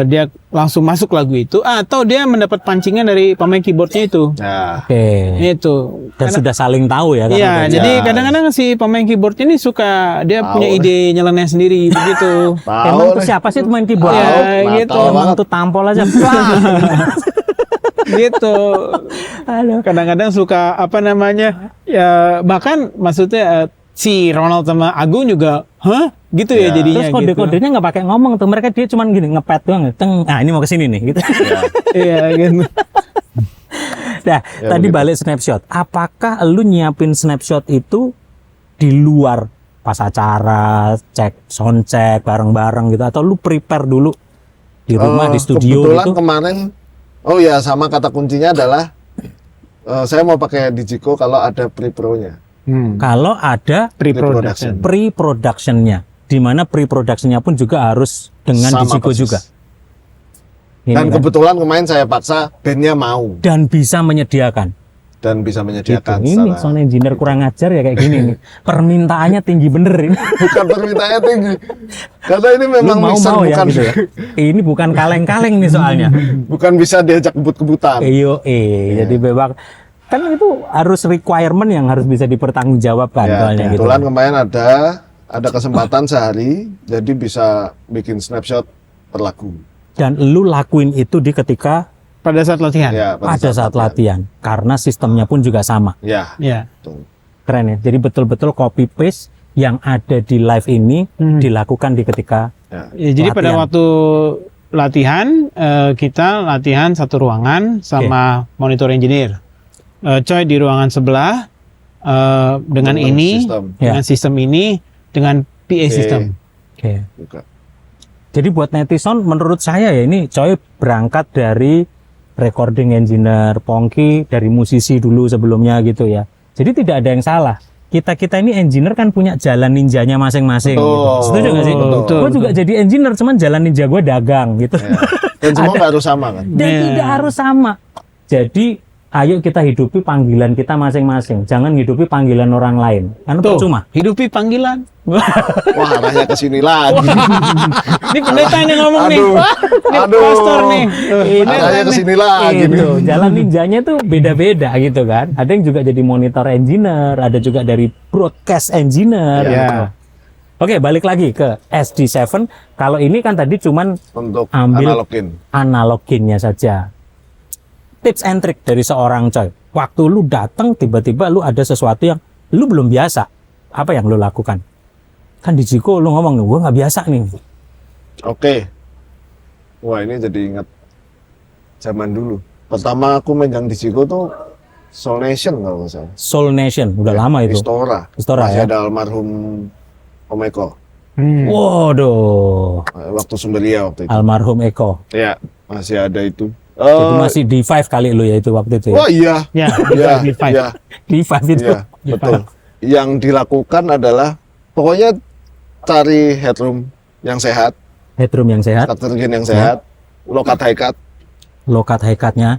dia langsung masuk lagu itu, atau dia mendapat pancingan dari pemain keyboardnya itu. Nah, Oke. Itu. Dan sudah saling tahu ya. Iya, karena jadi Ya. kadang-kadang si pemain keyboard ini suka dia Tahu punya nih. ide nyeleneh sendiri begitu. emang tuh nih. siapa sih tuh main keyboard? Ya, Tahu, gitu. tahu Emang banget. tuh tampol aja. Plak. Gitu. Halo. Kadang-kadang suka apa namanya? Ya bahkan maksudnya si Ronald sama Agung juga, gitu ya, Ya. jadinya Terus kode-kodenya nggak pakai ngomong tuh, mereka dia cuman gini ngepet doang, teng, ini mau kesini nih, gitu. Iya gitu. Nah, Ya, tadi begitu. balik snapshot. Apakah lu nyiapin snapshot itu di luar pas acara, sound check bareng-bareng gitu, atau lu prepare dulu di rumah, di studio kebetulan gitu? kemarin, sama kata kuncinya adalah saya mau pakai Digico kalau ada pre-pro-nya. Kalau ada Pre-production. pre-production-nya, di mana pre-production-nya pun juga harus dengan Sama Digico persis. juga. Ini Dan kan. kebetulan kemarin saya paksa bandnya mau Dan bisa menyediakan. dan bisa Gitu. menyediakan. Ini secara- sound engineer kurang ajar ya kayak gini nih. Permintaannya tinggi bener ini. Bukan permintaannya tinggi, karena ini Lu memang mixer mau ya bukan gitu ya. Ini bukan kaleng-kaleng nih soalnya. bukan bisa diajak kebut-kebutan. Jadi bebak kan itu harus requirement yang harus bisa dipertanggungjawabkan Ya, soalnya gitu. kebetulan kemarin ada kesempatan sehari, jadi bisa bikin snapshot per lagu. Dan lu lakuin itu di ketika Pada saat latihan. Ya, pada saat latihan karena sistemnya pun juga sama. Ya, Ya. betul. Keren ya. Jadi betul-betul copy paste yang ada di live ini dilakukan di ketika Ya. Ya, jadi pada Latihan. waktu latihan kita latihan satu ruangan sama monitor engineer. Coy di ruangan sebelah dengan Dengan ini, sistem. dengan sistem ini, dengan PA system. Oke. Juga. Jadi buat netizen menurut saya ya ini Coy berangkat dari recording engineer, Pongki dari musisi dulu sebelumnya gitu ya. Jadi tidak ada yang salah. Kita ini engineer kan punya jalan ninjanya masing-masing. Betul. Gitu. Setuju nggak sih? Betul, Gue juga jadi engineer, cuman jalan ninja gue dagang gitu. Ya. Dan semua nggak harus sama kan? Dan Nah. tidak harus sama. Jadi ayo kita hidupi panggilan kita masing-masing. Jangan hidupi panggilan orang lain. Karena Tuh, percuma. hidupi panggilan. Wah, arahnya ke sini lagi. Ini pendeta yang ngomong nih. Aduh. Ini Aduh. pastor nih. Arahnya ke sini lagi. nih. Itu jalan ninjanya tuh beda-beda gitu kan. Ada yang juga jadi monitor engineer, ada juga dari broadcast engineer. Ya. gitu. Oke, balik lagi ke SD7. Kalau ini kan tadi cuman Untuk Ambil. analogin. analoginnya saja. Tips and trick dari seorang Coy. Waktu lu datang tiba-tiba lu ada sesuatu yang lu belum biasa. Apa yang lu lakukan? Kan di Jiko lu ngomong nih, gua nggak biasa nih. Oke. Wah, ini jadi ingat zaman dulu. Pertama aku megang Digico tuh Soul Nation kalau nggak salah. Soul Nation, udah lama itu. Istora. Istora, Masih ya? ada almarhum Om Eko. Waduh, Waktu Sumberia waktu itu. almarhum Eko. Ya, masih ada itu. Jadi masih D5 kali lu ya itu waktu itu. Ya? Wah iya. Ya, Iya, di five. iya, D5 itu. iya, betul. Yang dilakukan adalah pokoknya cari headroom yang sehat, Headroom yang sehat, starter gain yang sehat, lokat high-cut. lokat high-cut-nya.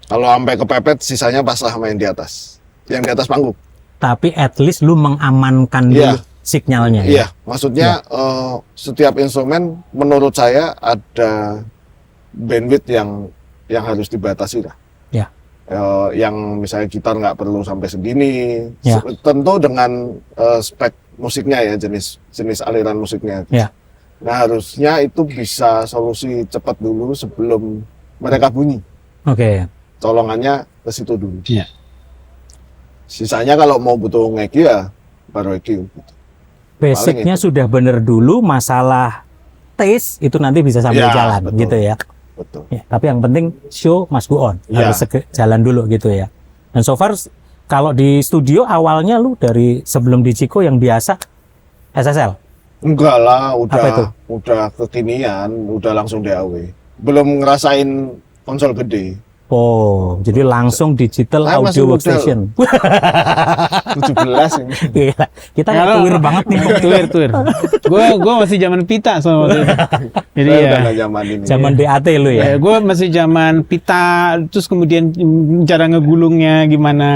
Kalau sampai kepepet, sisanya pasrah main di atas. Yang di atas panggung. Tapi at least lu mengamankan Iya. dulu signalnya. Iya, maksudnya setiap instrumen menurut saya ada bandwidth yang harus dibatasi lah. Ya. Yang misalnya gitar nggak perlu sampai segini. Ya. Tentu dengan spek musiknya ya, jenis aliran musiknya. Ya. Nah harusnya itu bisa solusi cepat dulu sebelum mereka bunyi. Oke. Colongannya ke situ dulu. Iya. Sisanya kalau mau butuh EQ ya baru EQ. Basicnya itu. sudah bener dulu, masalah taste itu nanti bisa sambil Ya, jalan betul. gitu ya. Betul. Ya, tapi yang penting show must go on, Ya. harus jalan dulu gitu ya. Dan so far kalau di studio awalnya lu dari sebelum di Ciko yang biasa SSL. Enggak lah, Apa itu? udah kekinian, udah langsung DAW. Belum ngerasain konsol gede. Oh, jadi langsung digital Saya masih audio muda workstation. 17 ini. Gila, kita nggak Kalau- tuir banget nih. Tuir. Gue masih zaman pita sama waktu itu. Jadi Saya ya. udah nggak zaman ini. Zaman BAT lu ya. Gue masih zaman pita, terus kemudian cara ngegulungnya gimana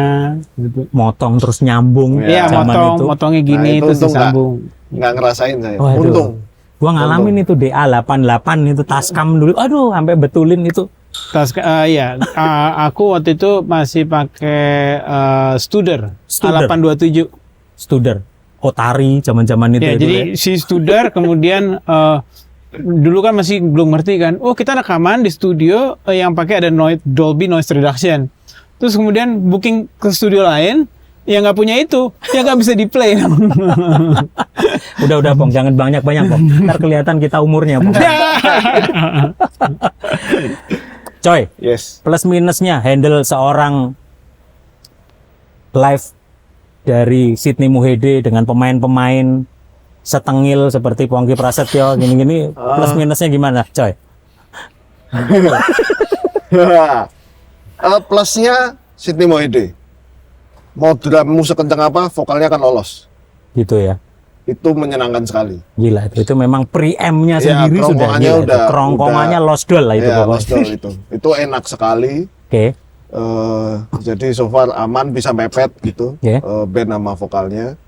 gitu. Motong terus nyambung Ya, Iya, zaman itu. motongnya gini Nah, itu terus untung nggak. disambung. nggak ngerasain saya. Waduh. Untung. Gua ngalamin itu DA88 itu Tascam dulu. Aduh, sampai betulin itu. Ya, aku waktu itu masih pakai Studer Studer. A827. Studer, Otari zaman-zaman itu. Ya, itu jadi si Studer kemudian dulu kan masih belum ngerti kan. Oh, kita rekaman di studio yang pakai ada Dolby Noise Reduction. Terus kemudian booking ke studio lain yang nggak punya itu, yang nggak bisa di play. Udah Pong, jangan banyak-banyak Pong. Ntar kelihatan kita umurnya Pong. Coy, Yes. plus minusnya handle seorang live dari Sydney Muhede dengan pemain-pemain setengil seperti Pongki Prasetyo gini-gini, plus minusnya gimana, Coy? Plusnya Sydney Mohede. Mau drummu sekencang apa, vokalnya akan lolos. Gitu ya. Itu menyenangkan sekali. Gila, itu memang pre-amp-nya Ya, sendiri sudah kerongkongannya gila. udah- Kerongkongannya udah- lost doll lah itu Ya, pokoknya. lost doll itu. Itu enak sekali. Oke. Jadi so far aman, bisa mepet gitu. Ya. Band sama vokalnya.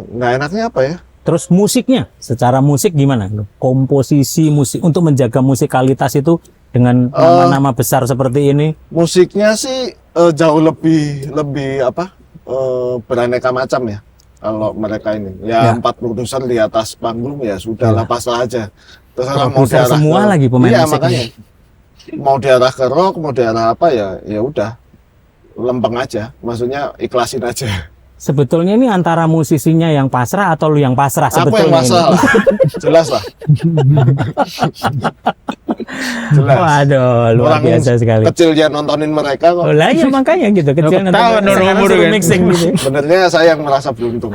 Nggak enaknya apa ya? Terus musiknya, secara musik gimana? Komposisi musik untuk menjaga musikalitas itu dengan nama-nama besar seperti ini. Musiknya sih jauh lebih apa? Beraneka macam ya. Kalau mereka ini, Ya. 4 produser di atas panggung ya sudah lah, pasrah aja. Terserah Produser semua lagi pemain iya, musiknya. makanya. Mau diarah ke rock, mau diarah apa ya udah lempeng aja. Maksudnya ikhlasin aja. Sebetulnya ini antara musisinya yang pasrah atau lu yang pasrah Aku yang sebetulnya pasrah ini? lah. Jelas lah. Jelas. Waduh, luar Orang biasa sekali. kecil dia nontonin mereka kok. Oh lah ya makanya gitu kecil ketahuan dong sekarang umur suruh kan. mixing gitu. Sebenarnya saya yang merasa beruntung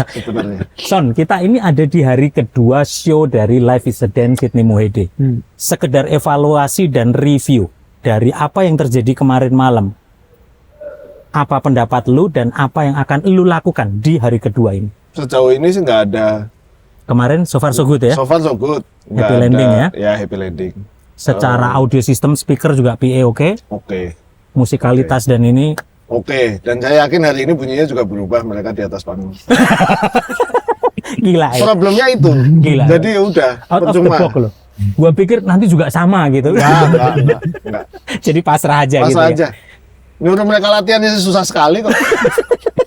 sebenarnya. Son, kita ini ada di hari kedua show dari Life is a Dance Sydney Muhede. Sekedar evaluasi dan review dari apa yang terjadi kemarin malam. Apa pendapat lu dan apa yang akan lu lakukan di hari kedua ini? Sejauh ini sih nggak ada. Kemarin so far so good ya. So far so good. Nggak Happy landing ada, ya? Ya happy landing. Secara audio system speaker juga PA oke. Oke. Musikalitas dan ini Oke. Dan saya yakin hari ini bunyinya juga berubah mereka di atas panggung. gila ya. Problemnya itu. Gila. Jadi ya udah. Out of the Percuma. box loh. Gua pikir nanti juga sama gitu. Enggak. Jadi pasrah aja gitu. Pasrah Ya. aja. Nyuruh mereka latihan aja susah sekali kok.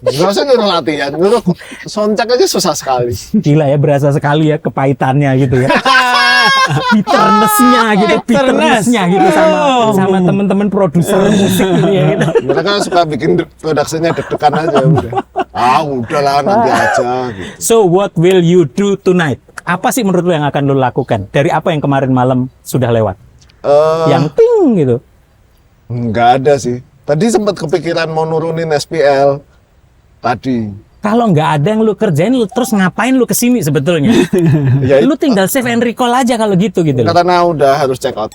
Nggak usah nyuruh latihan, nyuruh soundcheck aja susah sekali. Gila ya, berasa sekali ya kepahitannya gitu ya. Bitterness-nya gitu, bitterness-nya gitu sama teman-teman produser musik ini ya gitu. Mereka suka bikin produksinya deg-degan aja udah. Udahlah nanti aja gitu. So what will you do tonight? Apa sih menurut lu yang akan lu lakukan dari apa yang kemarin malam sudah lewat? Yang ting gitu. Nggak ada sih. Tadi sempat kepikiran mau nurunin SPL. Tadi. Kalau nggak ada yang lu kerjain, lu terus ngapain lu kesini sebetulnya? Ya, Lu tinggal save and recall aja kalau gitu loh. karena udah harus check out.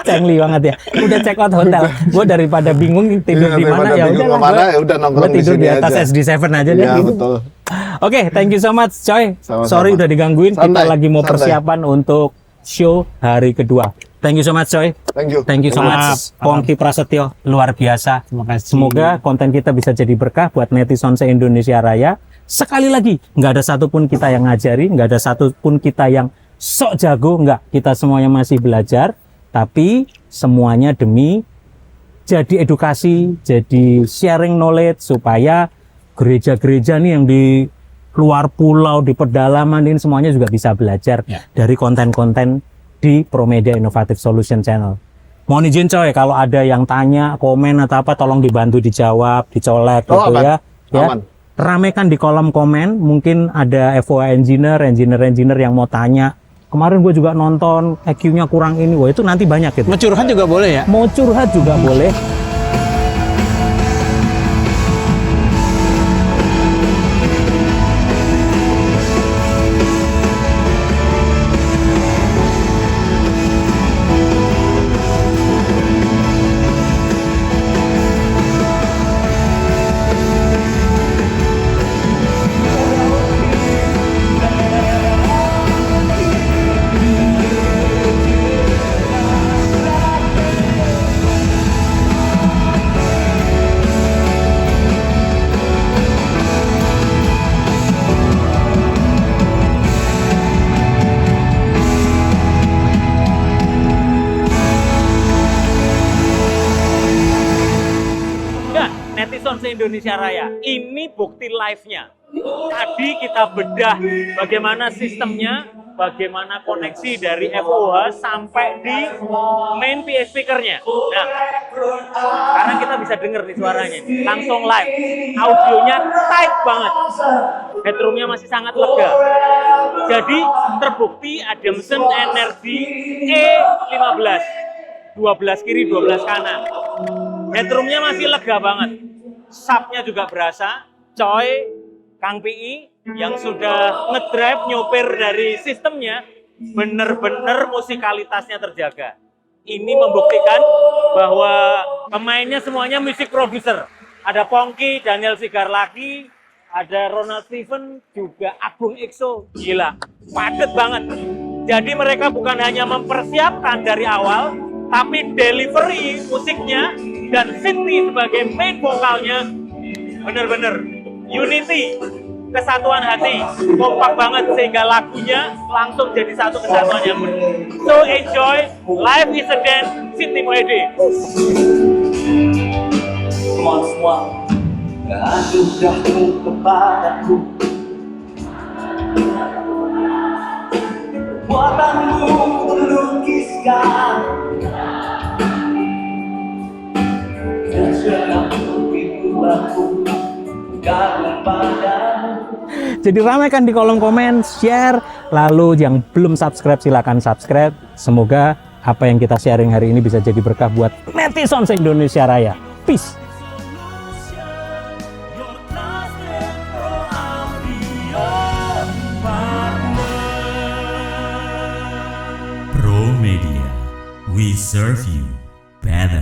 Cengli banget ya. Udah check out hotel. Gue daripada bingung tidur di mana ya udah nongkrong di tidur sini di atas aja. SD7 aja deh. Iya, gitu. betul. Oke, thank you so much, Coy. Sama-sama. Sorry udah digangguin. Kita Santai, lagi mau santai. persiapan untuk show hari kedua. Thank you so much, Coy. Thank you. Thank you so much, Pongki Prasetyo. Luar biasa. Terima kasih. Semoga konten kita bisa jadi berkah buat netizen se-Indonesia Raya. Sekali lagi, nggak ada satupun kita yang ngajari, nggak ada satupun kita yang sok jago, nggak. Kita semuanya masih belajar, tapi semuanya demi jadi edukasi, jadi sharing knowledge supaya gereja-gereja nih yang di luar pulau, di pedalaman ini semuanya juga bisa belajar dari konten-konten di Promedia Innovative Solution Channel. Mohon izin Coy, kalau ada yang tanya, komen atau apa, tolong dibantu dijawab, dicolek gitu aman. ya. Aman. Ramekan di kolom komen, mungkin ada FOA engineer yang mau tanya. Kemarin gue juga nonton, EQ-nya kurang ini, wah itu nanti banyak gitu. Mau curhat juga boleh ya? Mau curhat juga boleh. se-Indonesia Raya. Ini bukti live-nya. Tadi kita bedah bagaimana sistemnya, bagaimana koneksi dari FOH sampai di main PA speaker-nya. Nah, sekarang kita bisa dengar nih suaranya, langsung live. Audionya tight banget. Headroom-nya masih sangat lega. Jadi terbukti Adamson Energy E15. 12 kiri, 12 kanan. Headroom-nya masih lega banget. Sub-nya juga berasa. Coy, Kang PI yang sudah ngedrive nyopir dari sistemnya, bener-bener musikalitasnya terjaga. Ini membuktikan bahwa pemainnya semuanya music producer. Ada Pongki, Daniel Sigarlaki, ada Ronald Steven, juga Agung EXO. Gila, padet banget. Jadi mereka bukan hanya mempersiapkan dari awal, tapi delivery musiknya dan Sydney sebagai main vokalnya bener-bener unity, kesatuan hati, kompak banget sehingga lagunya langsung jadi satu kesatuan yang benar. So enjoy, life is a dance, Sydney Moede. Semua anugerahmu kepadaku, buatanmu melukiskan dan selalu itu aku kagum padamu. Jadi ramaikan di kolom komen, share, lalu yang belum subscribe silakan subscribe. Semoga apa yang kita sharing hari ini bisa jadi berkah buat netizen se-Indonesia Raya. Peace. Pro Media, we serve you better.